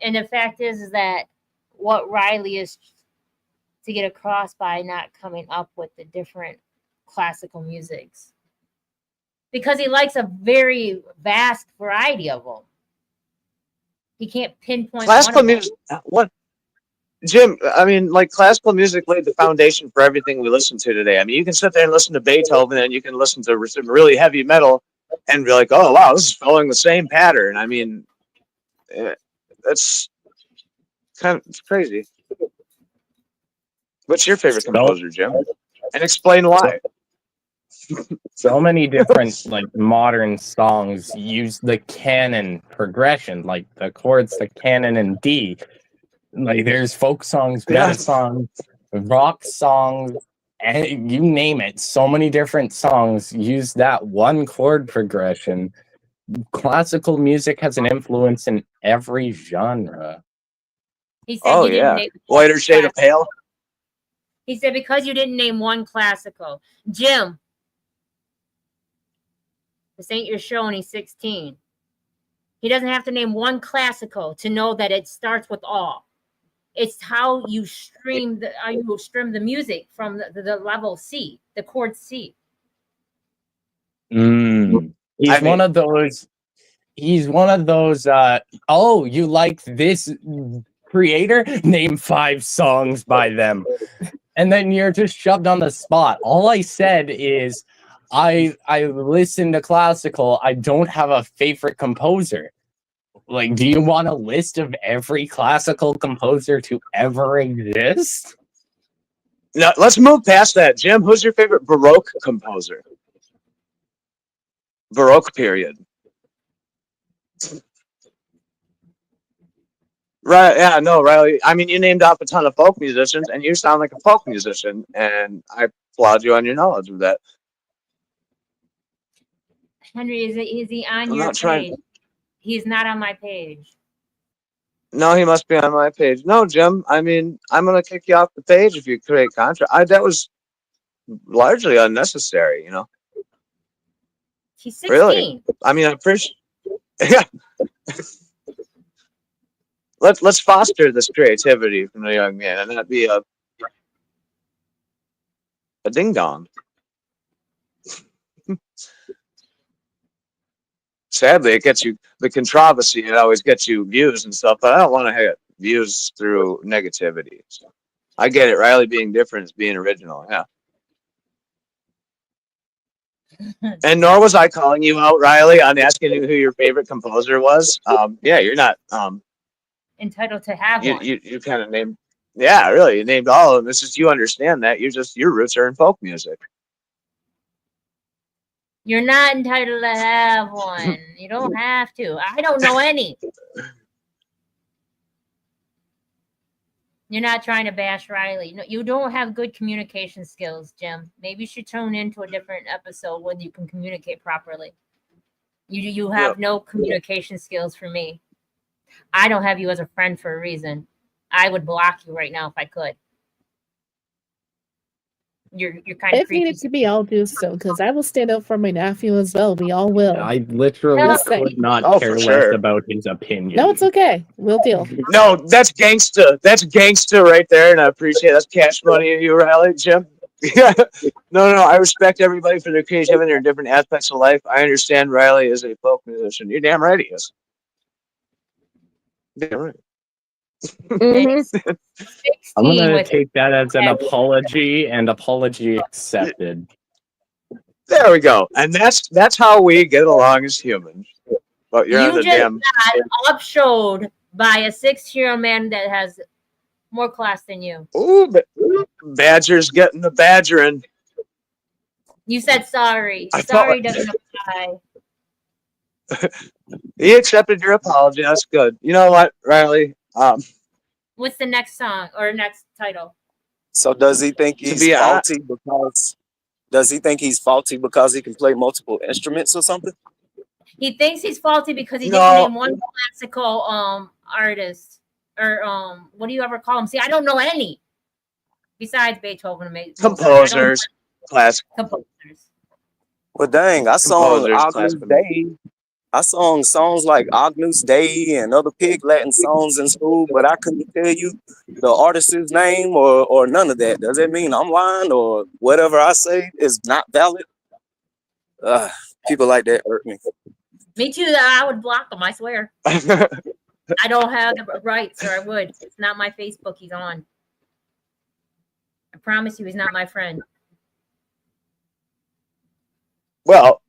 S2: And the fact is that what Riley is to get across by not coming up with the different classical musics, because he likes a very vast variety of them. He can't pinpoint
S4: classical music. What? Jim, I mean, like classical music laid the foundation for everything we listen to today. I mean, you can sit there and listen to Beethoven, and you can listen to some really heavy metal, and be like, "Oh wow, this is following the same pattern." I mean, that's it's crazy. What's your favorite composer, Jim? And explain why.
S7: So many different like modern songs use the canon progression, like the chords, the canon and D. Like there's folk songs, meta songs, rock songs, and you name it. So many different songs use that one chord progression. Classical music has an influence in every genre.
S2: He said you didn't name
S4: Whiter shade of pale.
S2: He said because you didn't name one classical. Jim, this ain't your show and he's 16. He doesn't have to name one classical to know that it starts with all. It's how you stream the music from the level C, the chord C.
S7: He's one of those. Oh, you like this creator? Name 5 songs by them, and then you're just shoved on the spot. All I said is, I listen to classical. I don't have a favorite composer. Like, do you want a list of every classical composer to ever exist?
S4: No, let's move past that. Jim, who's your favorite Baroque composer? Baroque period. Right, yeah, no, Riley. I mean, you named off a ton of folk musicians, and you sound like a folk musician, and I applaud you on your knowledge of that.
S2: Henry, is he on your page? He's not on my page.
S4: No, he must be on my page. No, Jim, I mean, I'm going to kick you off the page if you create content. That was largely unnecessary, you know?
S2: He's 16.
S4: Really? I mean, I appreciate yeah. Let's foster this creativity from the young man and not be a ding-dong. Sadly, it gets you the controversy. It always gets you views and stuff, but I don't want to get views through negativity. So I get it. Riley being different is being original. Yeah. And nor was I calling you out, Riley, on asking you who your favorite composer was. Yeah, you're not
S2: entitled to have one.
S4: You kind of named. Yeah, really, you named all of them. It's just you understand that your roots are in folk music.
S2: You're not entitled to have one. You don't have to. I don't know any. You're not trying to bash Riley. No, you don't have good communication skills, Jim. Maybe you should tune into a different episode where you can communicate properly. You have no communication skills for me. I don't have you as a friend for a reason. I would block you right now if I could. You're kind of
S5: if
S2: creepy.
S5: needed to be, I'll do so because I will stand up for my nephew as well. We all will.
S7: I literally could not care less about his opinion.
S5: No, it's okay. We'll deal.
S4: No, that's gangsta. That's gangsta right there, and I appreciate that's cash money in you, Riley, Jim. Yeah. No. I respect everybody for their creativity and their different aspects of life. I understand Riley is a folk musician. You're damn right he is. Damn right.
S5: Mm-hmm.
S7: I'm gonna take that as an apology, and apology accepted.
S4: There we go, and that's how we get along as humans. But you're on the damn.
S2: Got upshowed by a 6-year-old man that has more class than you.
S4: Ooh, Badger's getting the badgering.
S2: You said sorry. Sorry doesn't apply.
S4: He accepted your apology. That's good. You know what, Riley?
S2: What's the next song or next title?
S6: So does he think he's faulty because? Does he think he's faulty because he can play multiple instruments or something?
S2: He thinks he's faulty because he didn't name one classical artist or what do you ever call him? See, I don't know any besides Beethoven and
S4: composers, classic
S2: composers.
S6: Well, dang, I sung songs like Agnus Dei and other Pig Latin songs in school, but I couldn't tell you the artist's name or none of that. Does that mean I'm lying or whatever I say is not valid? People like that hurt me.
S2: Me too. I would block them, I swear. I don't have the rights, or I would. It's not my Facebook he's on. I promise you he's not my friend.
S4: Well,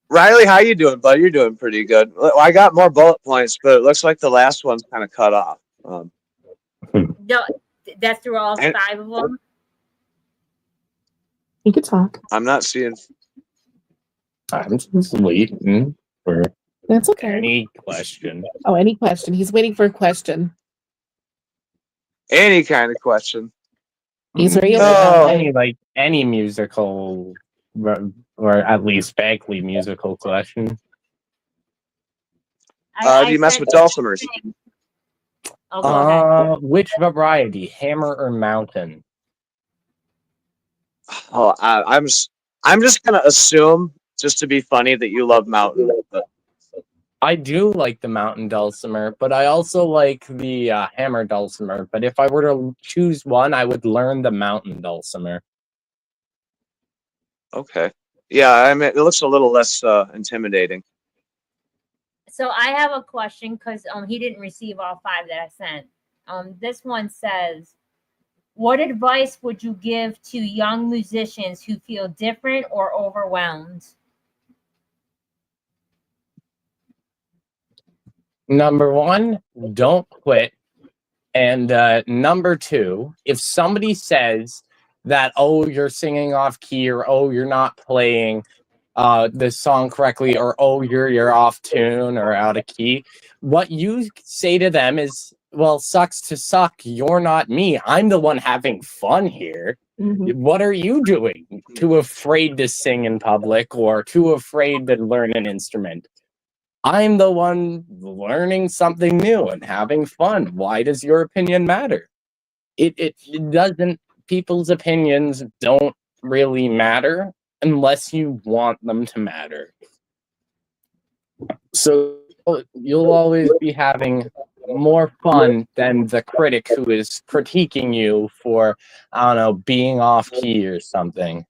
S4: Riley, how you doing, bud? You're doing pretty good. I got more bullet points, but it looks like the last one's kind of cut off.
S2: No, that's through all
S4: And-
S2: 5 of them.
S5: You could talk.
S4: I'm not seeing.
S7: I'm just waiting for
S5: That's okay.
S7: any question.
S5: Oh, any question? He's waiting for a question.
S4: Any kind of question.
S5: He's very
S4: No.
S7: Any musical, or at least vaguely musical question.
S4: Do you mess with dulcimers?
S2: Oh, go ahead.
S7: Which variety, hammer or mountain?
S4: Oh, I'm just gonna assume, just to be funny, that you love mountain. But
S7: I do like the mountain dulcimer, but I also like the hammer dulcimer. But if I were to choose one, I would learn the mountain dulcimer.
S4: okay, yeah, I mean, it looks a little less intimidating.
S2: So I have a question because he didn't receive all 5 that I sent. This one says, what advice would you give to young musicians who feel different or overwhelmed?
S7: Number 1, don't quit. And number 2, if somebody says that, oh, you're singing off key, or oh, you're not playing the song correctly, or oh, you're off tune or out of key, what you say to them is, well, sucks to suck. You're not me. I'm the one having fun here.
S5: Mhm.
S7: What are you doing? Too afraid to sing in public or too afraid to learn an instrument? I'm the one learning something new and having fun. Why does your opinion matter? It doesn't. People's opinions don't really matter unless you want them to matter. So you'll always be having more fun than the critic who is critiquing you for, I don't know, being off key or something.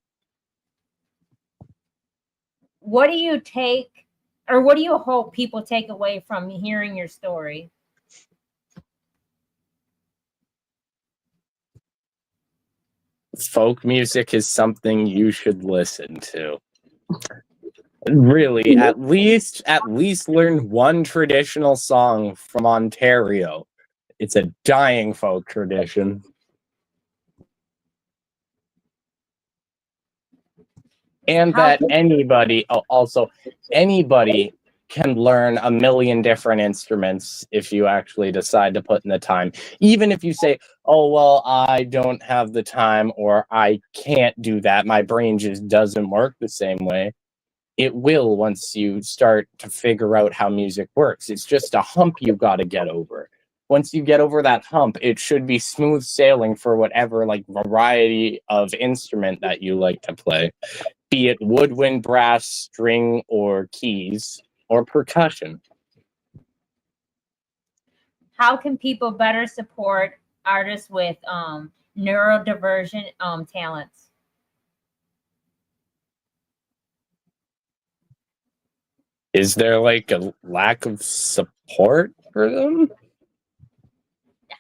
S2: What do you take, or what do you hope people take away from hearing your story?
S7: Folk music is something you should listen to. Really, at least learn one traditional song from Ontario. It's a dying folk tradition. And that anybody can learn a million different instruments if you actually decide to put in the time. Even if you say, oh, well, I don't have the time, or I can't do that, my brain just doesn't work the same way. It will once you start to figure out how music works. It's just a hump you got to get over. Once you get over that hump, it should be smooth sailing for whatever variety of instrument that you like to play, be it woodwind, brass, string, or keys, or percussion.
S2: How can people better support artists with neurodivergent talents?
S7: Is there a lack of support for them?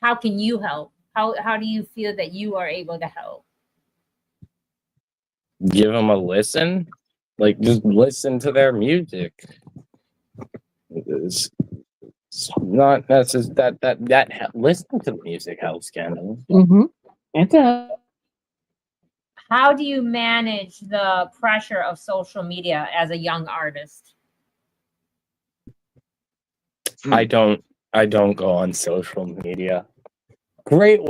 S2: How can you help? How do you feel that you are able to help?
S7: Give them a listen. Just listen to their music. It's not necessary that listen to the music helps, Kendall.
S5: Mm-hmm. It does.
S2: How do you manage the pressure of social media as a young artist?
S7: I don't go on social media. Great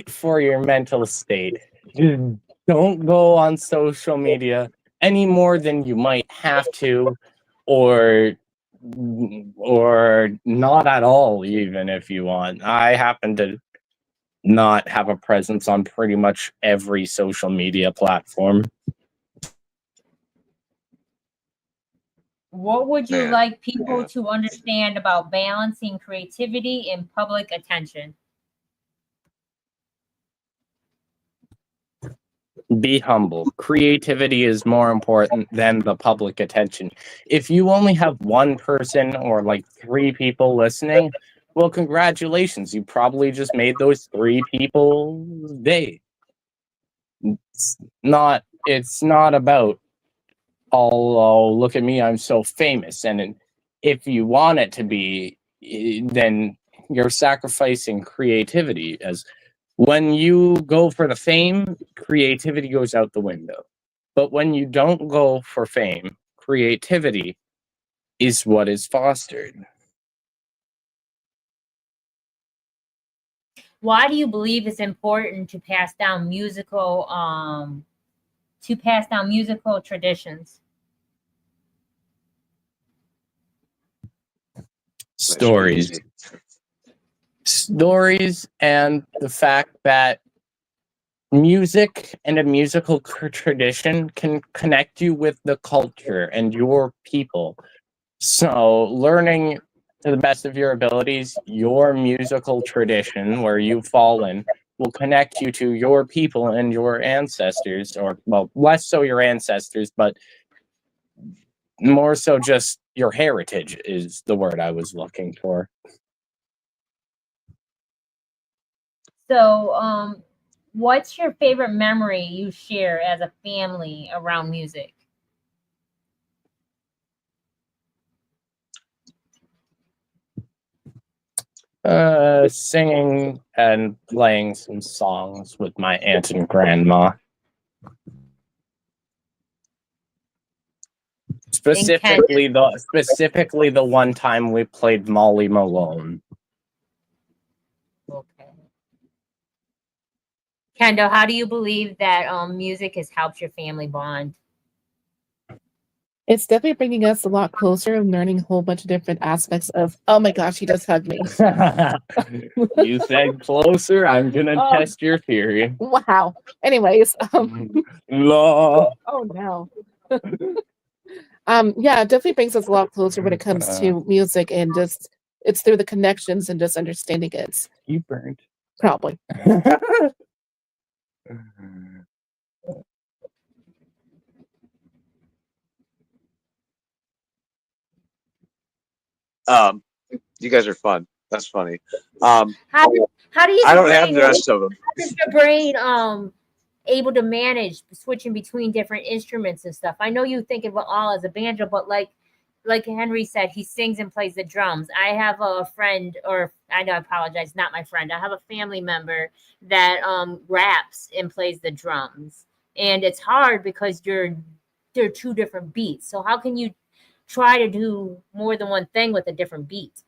S7: for your mental state. Just don't go on social media any more than you might have to, or not at all, even if you want. I happen to not have a presence on pretty much every social media platform.
S2: What would you like people to understand about balancing creativity and public attention?
S7: Be humble. Creativity is more important than the public attention. If you only have one person or like 3 people listening, well, congratulations. You probably just made those 3 people's day. It's not about, oh, look at me, I'm so famous. And if you want it to be, then you're sacrificing creativity. As when you go for the fame, creativity goes out the window. But when you don't go for fame, creativity is what is fostered.
S2: Why do you believe it's important to pass down musical traditions?
S7: Stories. Stories, and the fact that music and a musical tradition can connect you with the culture and your people. So, learning to the best of your abilities, your musical tradition where you fall in will connect you to your people and your ancestors, or, well, less so your ancestors, but more so just your heritage is the word I was looking for.
S2: So, what's your favorite memory you share as a family around music?
S7: Singing and playing some songs with my aunt and grandma. Specifically the one time we played Molly Malone.
S2: Okay. Kendall, how do you believe that music has helped your family bond?
S5: It's definitely bringing us a lot closer and learning a whole bunch of different aspects of, oh my gosh, he just hugged me.
S7: You said closer, I'm gonna test your theory.
S5: Wow. Anyways,
S7: Law.
S5: oh no. Yeah, it definitely brings us a lot closer when it comes to music, and just it's through the connections and just understanding it.
S7: You burned.
S5: Probably.
S4: You guys are fun. That's funny.
S2: How do you?
S4: I don't have the rest of them.
S2: How is your brain able to manage switching between different instruments and stuff? I know you think of it all as a banjo, but like Henry said, he sings and plays the drums. I have a friend, or I apologize, not my friend. I have a family member that raps and plays the drums, and it's hard because they're 2 different beats. So how can you try to do more than one thing with a different beat?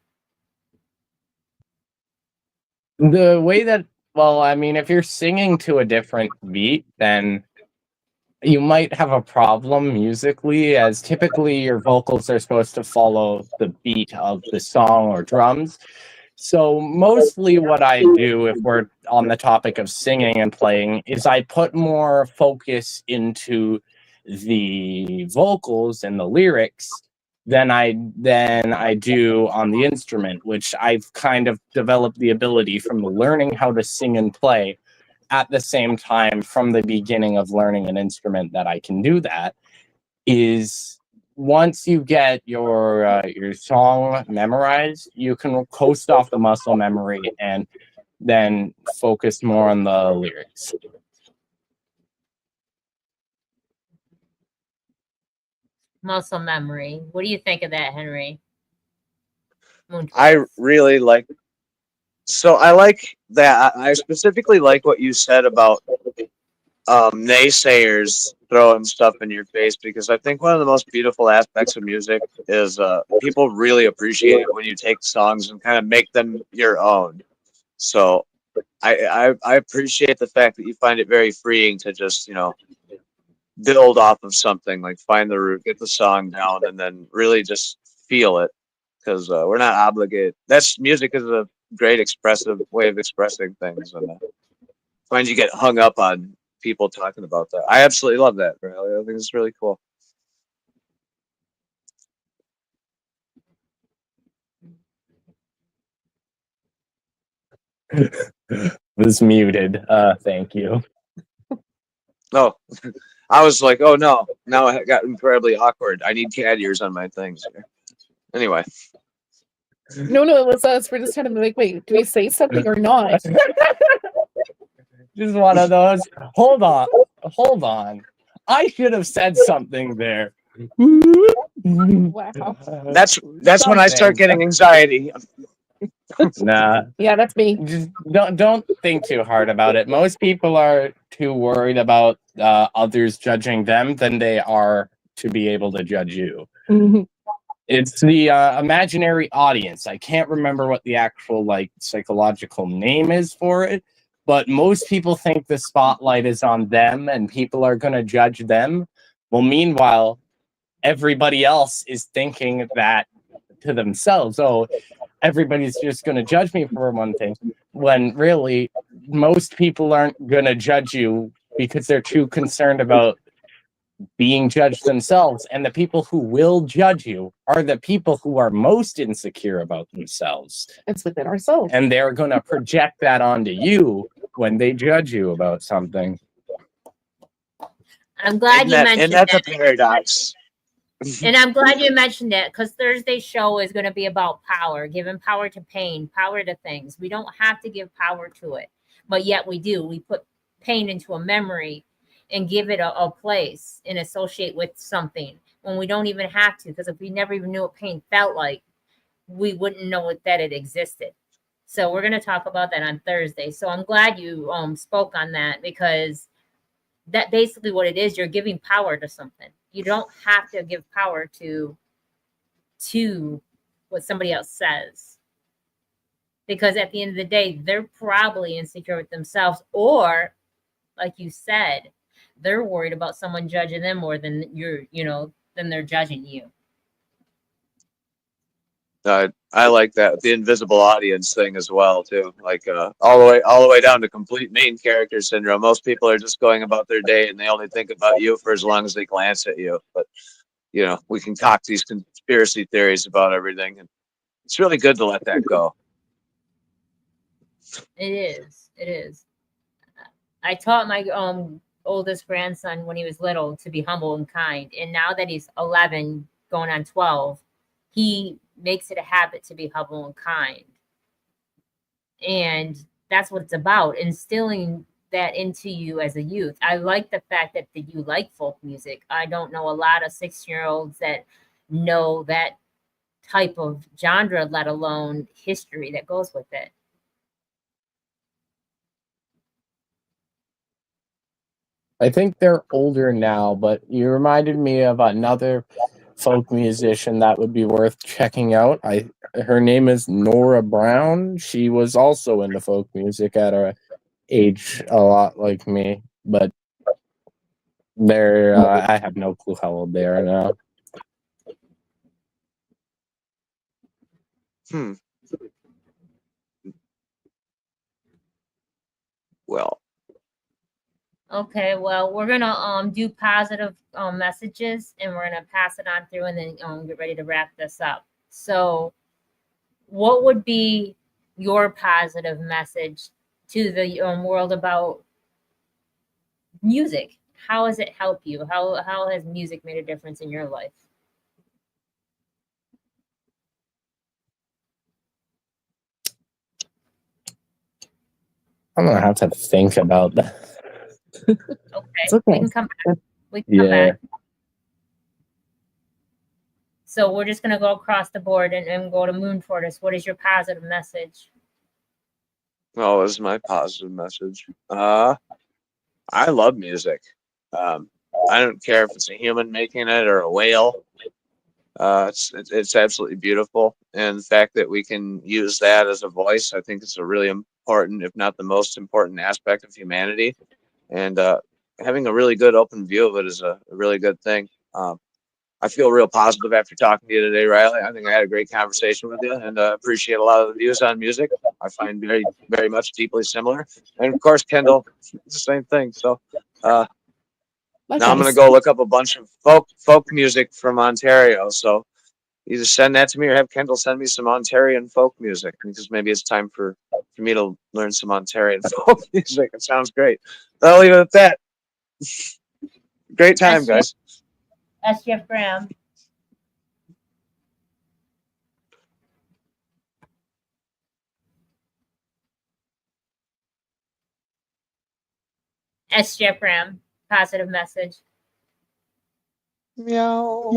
S7: The way that, well, I mean, if you're singing to a different beat, then you might have a problem musically, as typically your vocals are supposed to follow the beat of the song or drums. So mostly what I do, if we're on the topic of singing and playing, is I put more focus into the vocals and the lyrics than I do on the instrument, which I've kind of developed the ability from learning how to sing and play at the same time from the beginning of learning an instrument, that I can do that. Is once you get your song memorized, you can coast off the muscle memory and then focus more on the lyrics.
S2: Muscle memory. What do you think of that, Henry?
S4: I really like. So I like that. I specifically like what you said about naysayers throwing stuff in your face, because I think one of the most beautiful aspects of music is people really appreciate it when you take songs and kind of make them your own. So I appreciate the fact that you find it very freeing to just, build off of something, like find the root, get the song down, and then really just feel it, because we're not obligated. That's music is a great expressive way of expressing things, and I find you get hung up on people talking about that. I absolutely love that, Riley. I think it's really cool.
S7: Was muted. Thank you.
S4: No, I was like, oh no, now it got incredibly awkward. I need cat ears on my things here. Anyway,
S5: No, it was us. We're just trying to be like, wait, do we say something or not?
S7: Just one of those. Hold on. I should have said something there.
S5: Wow.
S4: that's when I start getting anxiety.
S7: Nah,
S5: Yeah, that's me.
S7: just don't think too hard about it. Most people are too worried about others judging them than they are to be able to judge you.
S5: Mhm.
S7: It's the imaginary audience. I can't remember what the actual like psychological name is for it, but most people think the spotlight is on them and people are going to judge them. Well, meanwhile, everybody else is thinking that to themselves. Oh, everybody's just going to judge me for one thing, when really most people aren't going to judge you because they're too concerned about being judged themselves. And the people who will judge you are the people who are most insecure about themselves.
S5: It's within ourselves.
S7: And they're going to project that onto you when they judge you about something.
S2: I'm glad you mentioned
S4: and that's
S2: that.
S4: a paradox.
S2: And I'm glad you mentioned that, because Thursday's show is going to be about power, giving power to pain, power to things. We don't have to give power to it, but yet we do. We put pain into a memory and give it a place and associate with something when we don't even have to, because if we never even knew what pain felt like, we wouldn't know that it existed. So we're going to talk about that on Thursday. So I'm glad you spoke on that, because that basically what it is. You're giving power to something. You don't have to give power to what somebody else says, because at the end of the day, they're probably insecure with themselves, or like you said, they're worried about someone judging them more than than they're judging you.
S4: I like that, the invisible audience thing as well too. Like all the way down to complete main character syndrome. Most people are just going about their day and they only think about you for as long as they glance at you. But we concoct these conspiracy theories about everything, and it's really good to let that go.
S2: It is. It is. I taught my oldest grandson when he was little to be humble and kind, and now that he's 11, going on 12, he makes it a habit to be humble and kind. And that's what it's about, instilling that into you as a youth. I like the fact that you like folk music. I don't know a lot of 6-year-olds that know that type of genre, let alone history that goes with it.
S7: I think they're older now, but you reminded me of another folk musician that would be worth checking out. Her name is Nora Brown. She was also into folk music at a age a lot like me, but I have no clue how old they are now.
S4: Well,
S2: okay, well, we're gonna do positive messages, and we're gonna pass it on through, and then get ready to wrap this up. So what would be your positive message to the world about music? How has it helped you? How has music made a difference in your life?
S7: I'm gonna have to think about that.
S2: Okay,
S5: It's okay.
S2: we can come back. Back. So we're just gonna go across the board and go to Moon Tortoise. What is your positive message?
S4: well, this is my positive message. I love music. I don't care if it's a human making it or a whale. It's absolutely beautiful, and the fact that we can use that as a voice, I think it's a really important, if not the most important, aspect of humanity. And having a really good open view of it is a really good thing. I feel real positive after talking to you today, Riley. I think I had a great conversation with you, and appreciate a lot of the views on music. I find very, very much deeply similar. And of course, Kendall, it's the same thing. So now I'm going to go look up a bunch of folk music from Ontario. So either send that to me or have Kendall send me some Ontarian folk music, because maybe it's time for me to learn some Ontarian folk music. It sounds great. I'll leave it at that. Great time, guys.
S2: That's Jeff Graham. That's Jeff Graham. Positive message.
S4: Meow.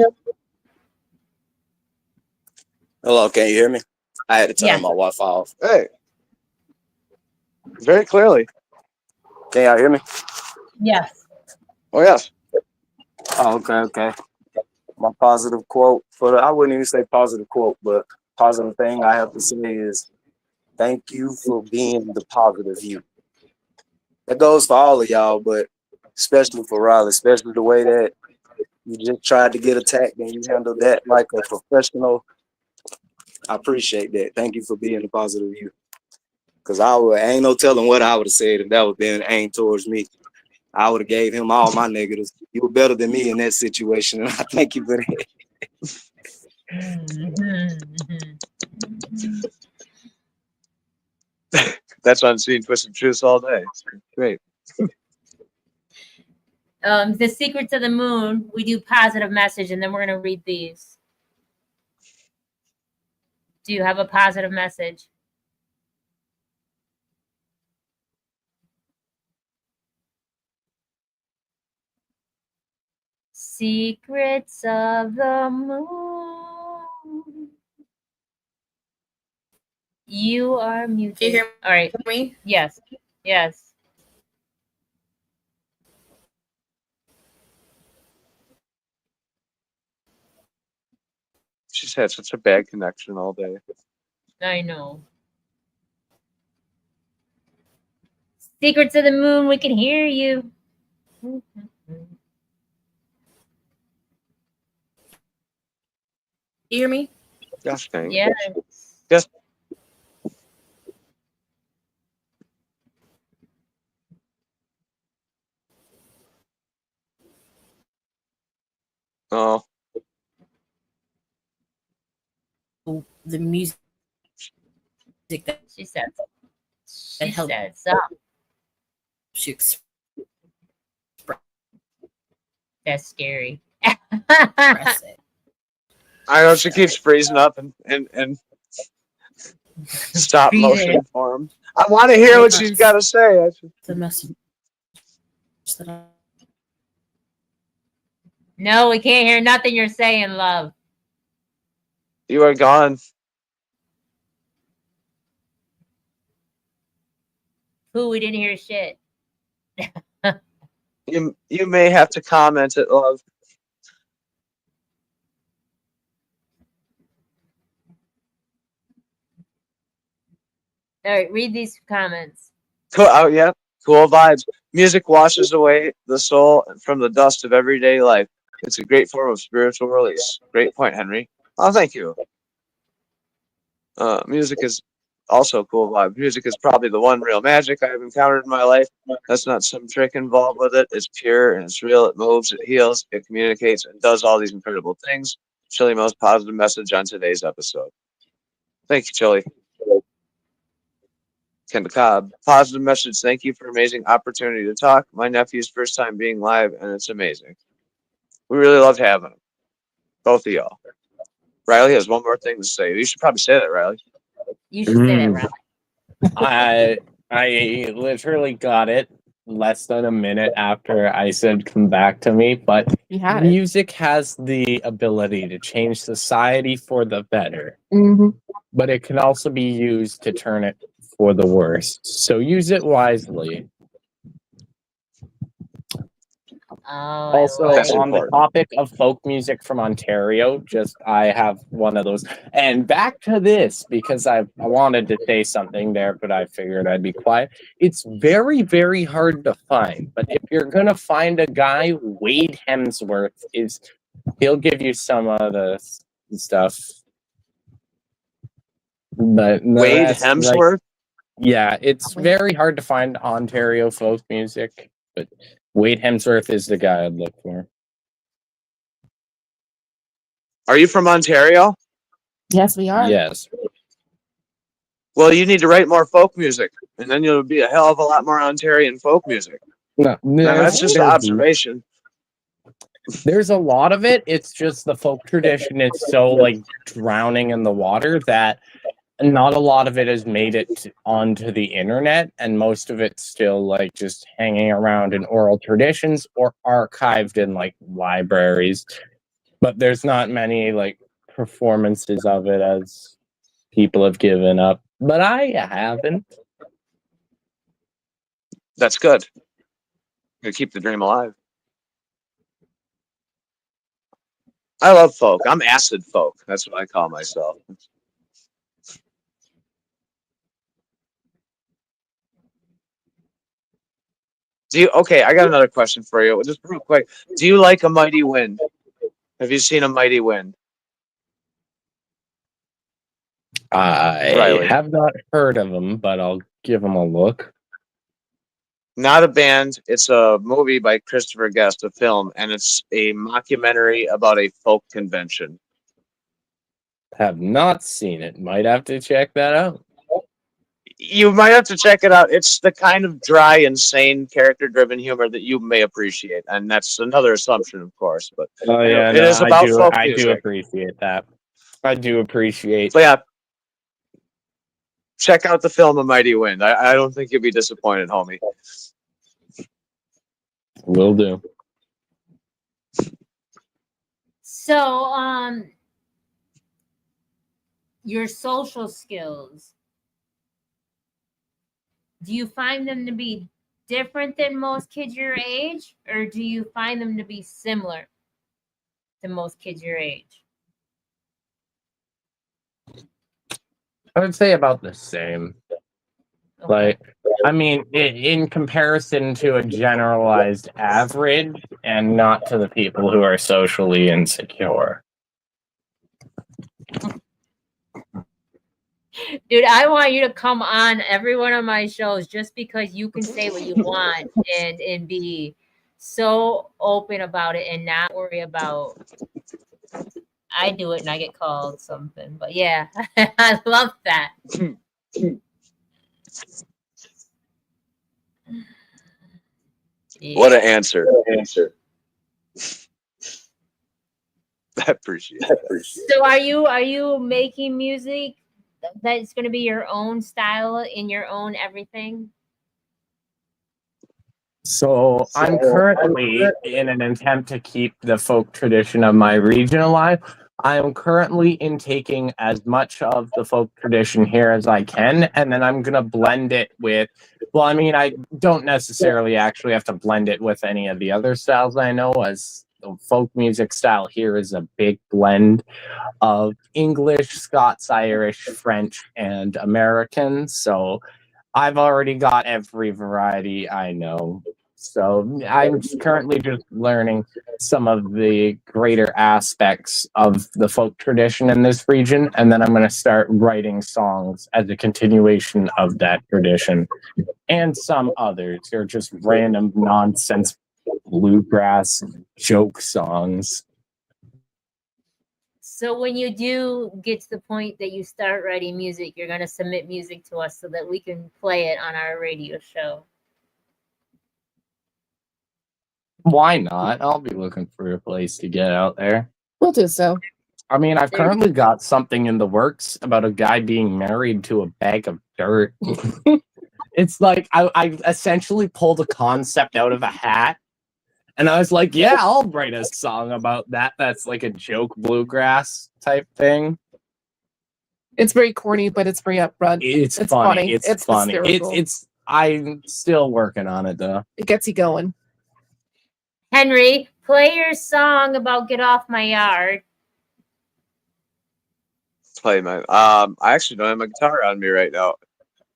S6: Hello, can you hear me? I had to turn
S2: Yeah.
S6: my Wi-Fi off.
S4: Hey. Very clearly.
S6: Can y'all hear me?
S2: Yes.
S4: Oh, yes.
S6: Oh, okay. My positive quote I wouldn't even say positive quote, but positive thing I have to say is thank you for being the positive you. That goes for all of y'all, but especially for Riley, especially the way that you just tried to get attacked and you handled that like a professional. I appreciate that. Thank you for being the positive you. Because ain't no telling what I would have said if that was been aimed towards me. I would have gave him all my negatives. You were better than me in that situation, and I thank you for that.
S4: That's Unseen Twisted Truths all day. Great.
S2: The Secrets of the Moon, we do positive message, and then we're going to read these. Do you have a positive message? Secrets of the Moon. You are muted.
S3: Can you hear
S2: All right.
S3: me?
S2: Yes.
S4: She's had such a bad connection all day.
S2: I know. Secrets of the Moon, we can hear you.
S3: You hear me?
S4: Gosh dang.
S2: Yes.
S4: Yes. Oh.
S3: The music that
S2: She said. She
S3: helped.
S2: said so.
S3: she expressed
S2: That's scary.
S3: it.
S4: I know she keeps freezing up and stop motion form. I want to hear what she's got to say.
S3: The message that
S2: No, we can't hear nothing you're saying, love.
S4: You are gone.
S2: Who? We didn't hear shit.
S4: You may have to comment it, love.
S2: All right, read these comments.
S4: Cool. Oh, yeah. Cool vibes. Music washes away the soul from the dust of everyday life. It's a great form of spiritual release. Great point, Henry. Oh, thank you. Music is also a cool vibe. Music is probably the one real magic I have encountered in my life. That's not some trick involved with it. It's pure and it's real. It moves, it heals, it communicates, and does all these incredible things. Chili, most positive message on today's episode. Thank you, Chili. Kendall Cobb, positive message. Thank you for amazing opportunity to talk. My nephew's first time being live, and it's amazing. We really loved having him. Both of y'all. Riley has one more thing to say. You should probably say that, Riley.
S2: You should say that, Riley.
S7: I literally got it less than a minute after I said come back to me, but music has the ability to change society for the better.
S5: Mm-hmm.
S7: But it can also be used to turn it for the worse. So use it wisely. Also, on the topic of folk music from Ontario, I have one of those. And back to this, because I wanted to say something there, but I figured I'd be quiet. It's very, very hard to find. But if you're going to find a guy, Wade Hemsworth he'll give you some of the stuff. But
S4: Wade Hemsworth?
S7: Yeah, it's very hard to find Ontario folk music, but Wade Hemsworth is the guy I'd look for.
S4: Are you from Ontario?
S5: Yes, we are.
S7: Yes.
S4: Well, you need to write more folk music, and then you'll be a hell of a lot more Ontarian folk music.
S7: No,
S4: that's just an observation.
S7: There's a lot of it. It's just the folk tradition is so like drowning in the water that not a lot of it has made it onto the internet, and most of it's still like just hanging around in oral traditions or archived in like libraries. But there's not many like performances of it as people have given up. But I haven't.
S4: That's good. You keep the dream alive. I love folk. I'm acid folk. That's what I call myself. Okay, I got another question for you. Just real quick. Do you like A Mighty Wind? Have you seen A Mighty Wind?
S7: I
S4: Riley.
S7: have not heard of them, but I'll give them a look.
S4: Not a band. It's a movie by Christopher Guest, a film, and it's a mockumentary about a folk convention.
S7: Have not seen it. Might have to check that out.
S4: You might have to check it out. It's the kind of dry, insane, character-driven humor that you may appreciate, and that's another assumption, of course. But
S7: Oh yeah,
S4: it is about folk
S7: I
S4: music.
S7: do appreciate that. I do appreciate.
S4: But yeah, check out the film A Mighty Wind. I don't think you'll be disappointed, homie.
S7: Will do.
S2: So, your social skills, do you find them to be different than most kids your age, or do you find them to be similar to most kids your age?
S7: I would say about the same.
S2: Okay.
S7: Like, I mean, in comparison to a generalized average, and not to the people who are socially insecure.
S2: Dude, I want you to come on every one of my shows just because you can say what you want and be so open about it and not worry about. I do it and I get called something, but yeah, I love that.
S4: What an answer. I appreciate it.
S2: So are you making music that's going to be your own style in your own everything?
S7: So I'm currently in an attempt to keep the folk tradition of my region alive. I am currently intaking as much of the folk tradition here as I can, and then I'm going to blend it with, well, I mean, I don't necessarily actually have to blend it with any of the other styles I know, as the folk music style here is a big blend of English, Scots, Irish, French, and American. So I've already got every variety I know. So I'm currently just learning some of the greater aspects of the folk tradition in this region, and then I'm going to start writing songs as a continuation of that tradition. And some others are just random nonsense bluegrass joke songs.
S2: So when you do get to the point that you start writing music, you're going to submit music to us so that we can play it on our radio show.
S7: Why not? I'll be looking for a place to get out there.
S5: We'll do so.
S7: I mean, I've currently got something in the works about a guy being married to a bag of dirt. It's like I essentially pulled a concept out of a hat, and I was like, yeah, I'll write a song about that. That's like a joke bluegrass type thing.
S5: It's very corny, but it's very upfront.
S7: It's funny. It's funny.
S5: hysterical.
S7: It's I'm still working on it though.
S5: It gets you going.
S2: Henry, play your song about Get Off My Yard.
S4: Play my I actually don't have my guitar on me right now.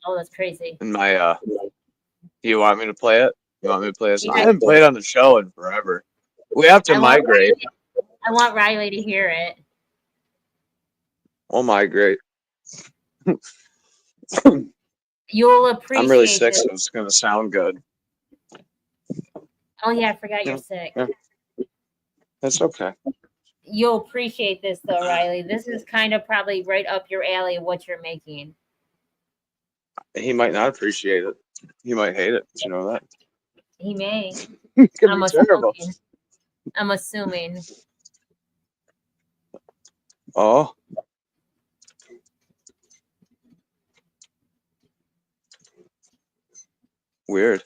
S2: Oh, that's crazy.
S4: In my do you want me to play it? You want me to play a song?
S2: Yeah.
S4: I haven't played on the show in forever. We have to migrate.
S2: I want Riley to hear it.
S4: We'll migrate.
S2: You'll appreciate
S4: I'm really sick,
S2: it.
S4: so it's gonna sound good.
S2: Oh yeah, I forgot you're sick.
S4: Yeah. That's okay.
S2: You'll appreciate this though, Riley. This is kind of probably right up your alley of what you're making.
S4: He might not appreciate it. He might hate it. Did you know that?
S2: He may.
S4: It could
S2: I'm
S4: be terrible.
S2: assuming. I'm assuming.
S4: Oh. Weird.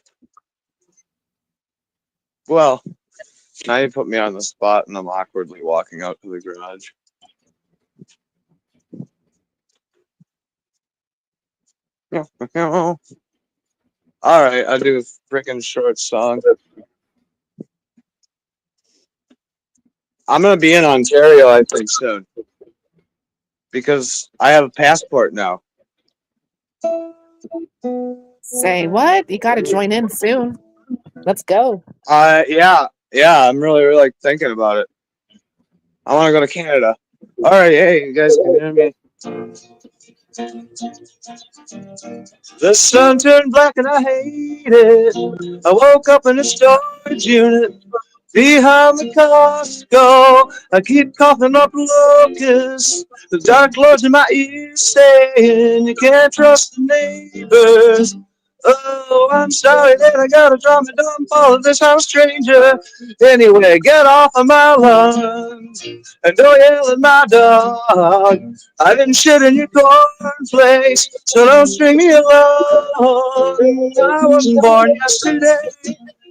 S4: Well, now you put me on the spot and I'm awkwardly walking out to the garage. All right, I'll do a freaking short song. I'm going to be in Ontario, I think, soon. Because I have a passport now.
S5: Say what? You got to join in soon. Let's go.
S4: Yeah, I'm really thinking about it. I want to go to Canada. All right, hey, you guys can hear me. The sun turned black and I hate it. I woke up in a storage unit behind the Costco. I keep coughing up locusts. The dark lord's in my ears saying you can't trust the neighbors. Oh, I'm sorry that I gotta drop my dumb ball of this house stranger. Anyway, get off of my lawn and don't yell at my dog. I didn't shit in your cornflakes, so don't string me along. I wasn't born yesterday,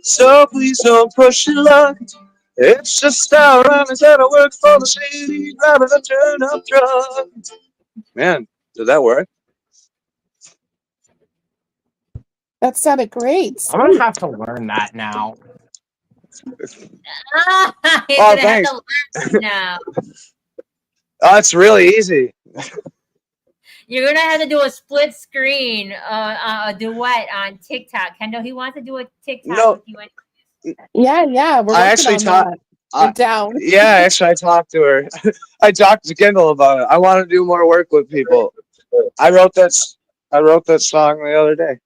S4: so please don't push your luck. It's just how I'm instead I work for the city, driving a turn-up truck. Man, did that work?
S5: That sounded great.
S7: I'm gonna have to learn that now.
S2: You're
S4: Oh,
S2: gonna have
S4: thanks.
S2: to learn now.
S4: Oh, it's really easy.
S2: You're gonna have to do a split screen, a duet on TikTok. Kendall, he wants to do a TikTok
S4: No.
S2: with you.
S5: Yeah. We're
S4: I
S5: working
S4: actually
S5: on
S4: taught.
S5: that. We're down.
S4: Yeah, actually, I talked to her. I talked to Kendall about it. I want to do more work with people. I wrote that song the other day.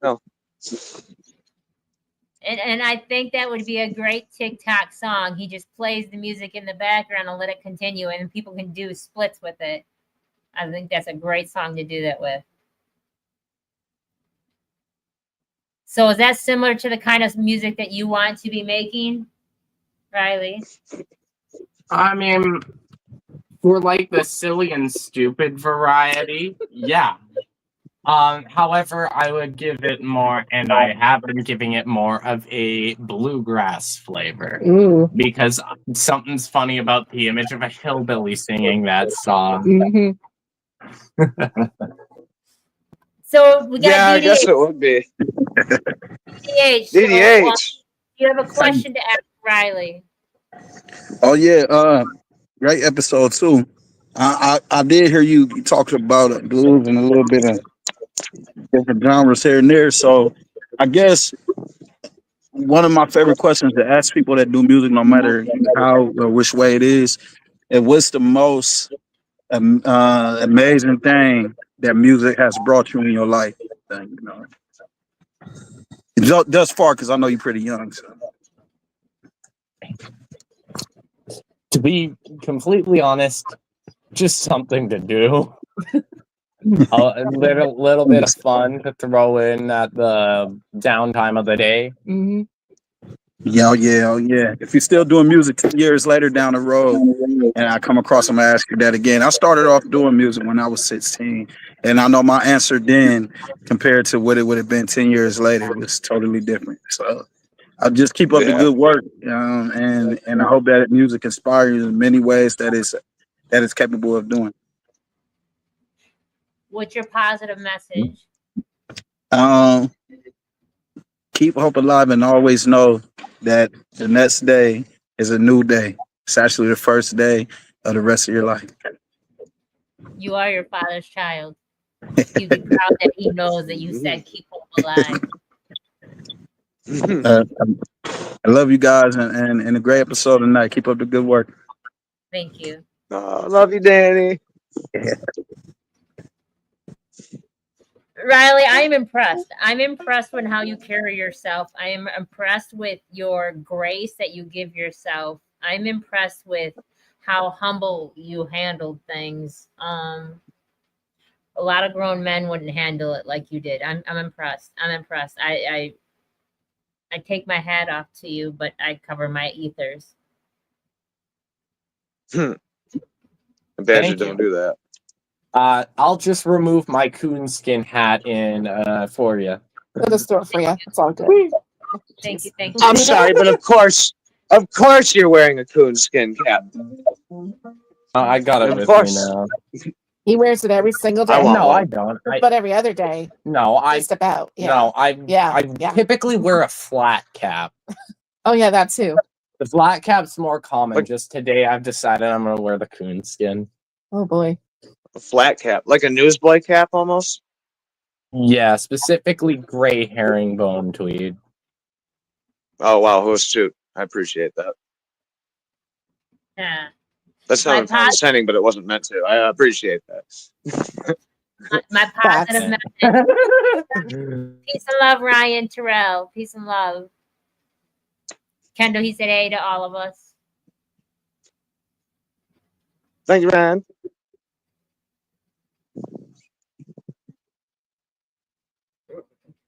S4: No.
S2: And I think that would be a great TikTok song. He just plays the music in the background and let it continue, and people can do splits with it. I think that's a great song to do that with. So is that similar to the kind of music that you want to be making, Riley?
S7: I mean, for like the silly and stupid variety, yeah. However, I would give it more, and I have been giving it more of a bluegrass flavor.
S5: Ooh.
S7: Because something's funny about the image of a hillbilly singing that song.
S5: Mm-hmm.
S2: So we got
S4: Yeah, I
S2: DDH.
S4: guess it would be.
S2: DDH.
S4: DDH.
S2: You have a question to ask Riley.
S8: Oh yeah, great episode too. I did hear you talk about blues and a little bit of different genres here and there. So I guess one of my favorite questions to ask people that do music, no matter how or which way it is what's the most amazing thing that music has brought you in your life? You know, thus far, because I know you're pretty young. So.
S7: To be completely honest, just something to do. A little bit of fun to throw in at the downtime of the day.
S5: Mm-hmm.
S8: Yeah. If you're still doing music 10 years later down the road, and I come across them, I ask you that again. I started off doing music when I was 16, and I know my answer then, compared to what it would have been 10 years later, was totally different. So I'll just keep up the good work, and I hope that music inspires you in many ways that it's capable of doing.
S2: What's your positive message?
S8: Keep hope alive and always know that the next day is a new day. It's actually the first day of the rest of your life.
S2: You are your father's child. He'd be proud that he knows that you said keep hope alive.
S8: I love you guys and a great episode tonight. Keep up the good work.
S2: Thank you.
S4: Love you, Danny.
S8: Yeah.
S2: Riley, I am impressed. I'm impressed with how you carry yourself. I am impressed with your grace that you give yourself. I'm impressed with how humble you handled things. A lot of grown men wouldn't handle it like you did. I'm impressed. I'm impressed. I take my hat off to you, but I cover my ethers.
S4: Badger
S7: Thank
S4: don't
S7: you.
S4: do that.
S7: I'll just remove my coonskin hat in for you.
S5: Go to the store for you. It's all good.
S2: Thank you.
S4: I'm sorry, but of course you're wearing a coonskin cap.
S7: I got it
S4: Of
S7: with
S4: course.
S7: me now.
S5: He wears it every single day.
S4: I want
S7: No,
S4: one.
S7: I don't.
S5: But every other day. Just about. Yeah.
S7: No, I
S5: Yeah.
S7: typically wear a flat cap.
S5: Oh yeah, that too.
S7: The flat cap's more common.
S4: Like-
S7: Just today, I've decided I'm gonna wear the coonskin.
S5: Oh boy.
S4: A flat cap, like a newsboy cap almost.
S7: Yeah, specifically gray herringbone tweed.
S4: Oh wow, host shoot. I appreciate that.
S2: Yeah.
S4: That sounded
S2: My pod-
S4: condescending, but it wasn't meant to. I appreciate that.
S2: My positive message. Peace and love, Ryan Terrell. Peace and love. Kendall, he said hey to all of us.
S4: Thank you, man.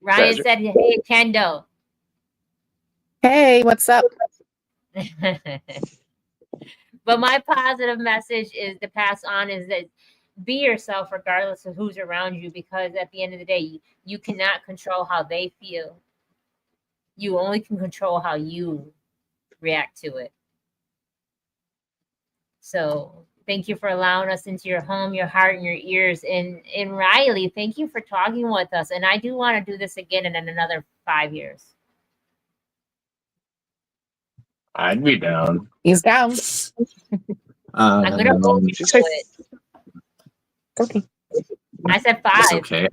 S2: Ryan
S4: Badger.
S2: said hey, Kendall.
S5: Hey, what's up?
S2: But my positive message is to pass on is that be yourself regardless of who's around you, because at the end of the day, you cannot control how they feel. You only can control how you react to it. So thank you for allowing us into your home, your heart, and your ears. And Riley, thank you for talking with us. And I do want to do this again in another 5 years.
S7: I'd be down.
S5: He's down.
S2: I'm going to hold you to it.
S5: Okay.
S2: I said
S7: It's
S2: 5.
S7: okay.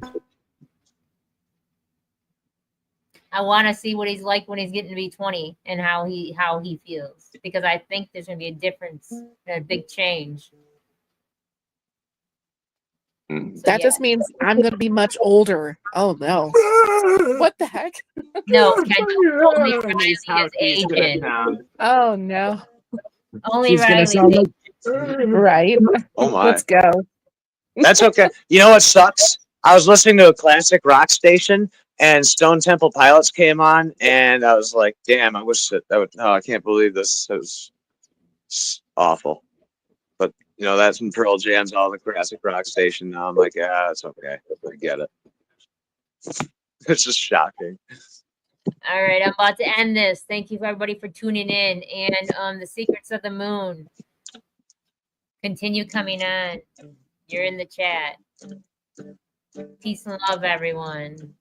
S2: I want to see what he's like when he's getting to be 20 and how he feels, because I think there's going to be a difference, a big change. So,
S5: That just means I'm going to be much older. Oh no. What the heck?
S2: no, Kendall, only Riley is aging.
S5: Oh no.
S2: Only
S7: He's gonna
S2: Riley.
S7: sound like
S5: Right.
S4: Oh my.
S5: Let's go.
S4: That's okay. You know what sucks? I was listening to a classic rock station, and Stone Temple Pilots came on, and I was like, "Damn, I wish that would." Oh, I can't believe this. It was awful. But you know, that's when Pearl Jam's on the classic rock station. Now I'm like, yeah, it's okay. I get it. It's just shocking.
S2: All right, I'm about to end this. Thank you, everybody, for tuning in. And the Secrets of the Moon, continue coming on. You're in the chat. Peace and love, everyone.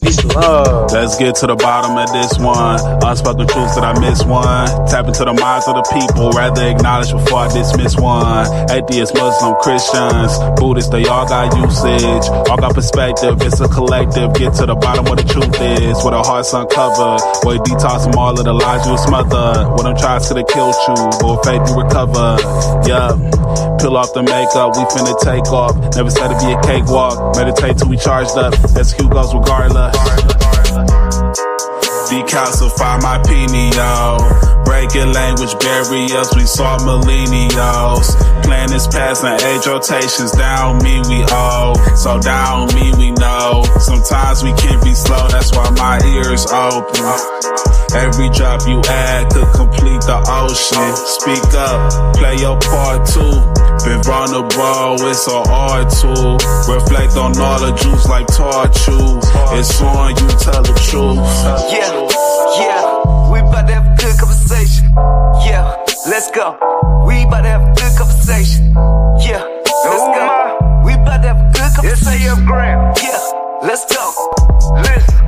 S4: Peace and love.
S1: Let's get to the bottom of this one. Unspoken truths that I miss one. Tap into the minds of the people. Rather acknowledge before I dismiss one. Atheists, Muslim, Christians, Buddhists, they all got usage. All got perspective. It's a collective. Get to the bottom where the truth is. Where the heart's uncovered. Where you detox from all of the lies you smothered. Where them tries could have killed you. But with faith you recover. Yeah. Peel off the makeup. We finna take off. Never said it'd be a cakewalk. Meditate till we charged up. Execute goes regardless. Decalcify my pineal. Breaking language barriers, we saw millennials. Planets passing age rotations, down me we owe. So down me we know. Sometimes we can be slow, that's why my ears open. Every drop you add could complete the ocean. Speak up, play your part too. Been vulnerable, it's an art tool. Reflect on all the juice like torture. It's on you, tell the truth.
S9: Yeah, we about to have a good conversation. Yeah, let's go. We about to have a good conversation. Yeah, let's go. We about to have a good conversation. Yeah, let's go. Listen.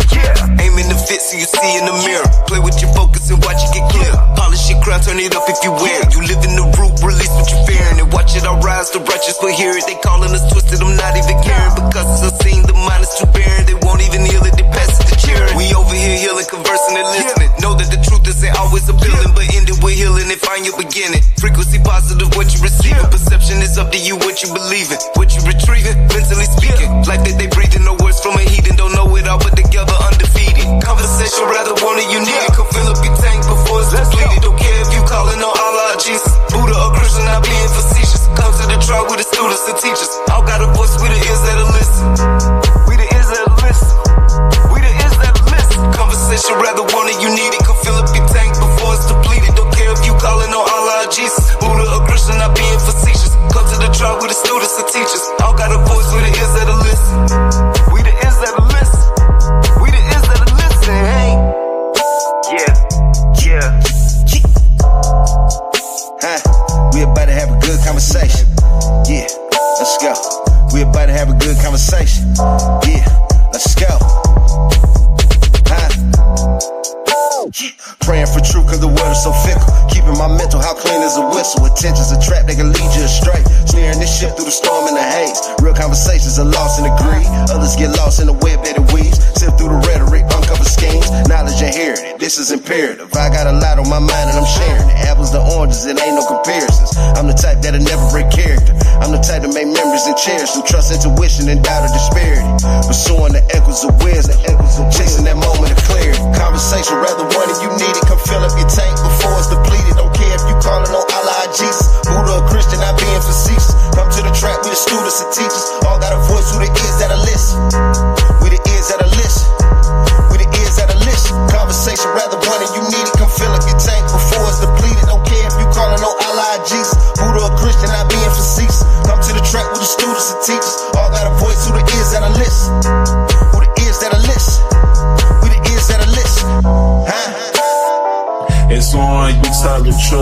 S9: Yeah, aim in the fit so you see in the mirror. Play with your focus and watch it get clear. Polish your crown, turn it up if you wear it. You live in the root, release what you're fearing. And watch it all rise, the righteous will hear it. They calling us twisted, I'm not even caring. Because it's unseen, the mind is too barren. They won't even heal it, they pass it to cheering. We over here healing, conversing and listening. Know that the truth isn't always appealing, but end it with healing and find your beginning. Frequency positive, what you receiving. Perception is up to you, what you believing. What you retrieving, mentally speaking. Life that they breathing, no words from a heathen. Don't know it all, but together undefeated. Conversation, rather want it, you need it. Come fill up your tank before it's depleted. Don't care if you calling on Allah or Jesus, Buddha or Christian, I be conversation. Yeah, let's go. We about to have a good conversation. Yeah, let's go. Praying for truth cause the world is so fickle. Keeping my mental how clean as a whistle. Attention's a trap, they can lead you astray. Steering this ship through the storm and the haze. Real conversations are lost in the greed. Others get lost in the web that it weaves. Sift through the rhetoric, uncover schemes. Knowledge inherited, this is imperative. I got a lot on my mind and I'm sharing it. Apples to oranges, it ain't no comparisons. I'm the type that'll never break character. I'm the type to make memories and cherish them. Trust intuition and doubt of disparity. Pursuing the echoes of wisdom. Chasing that moment of clarity. Conversation rather one if you need it. Come fill up your tank before it's depleted. Don't care if you calling on Allah or Jesus. Buddha or Christian, not being facetious. Come to the track with the students and teachers. All got a voice who the ears that'll listen. We the ears that'll listen. We the ears that'll listen. Conversation rather one if you need it. Come fill up your tank before it's depleted. Don't care if you calling on Allah or Jesus. Buddha or Christian, not being facetious. Come to the track with the students and teachers. All got a voice who the ears that'll listen. Who the ears that'll listen. We the ears that'll listen. Huh?
S1: It's on, you tell the truth.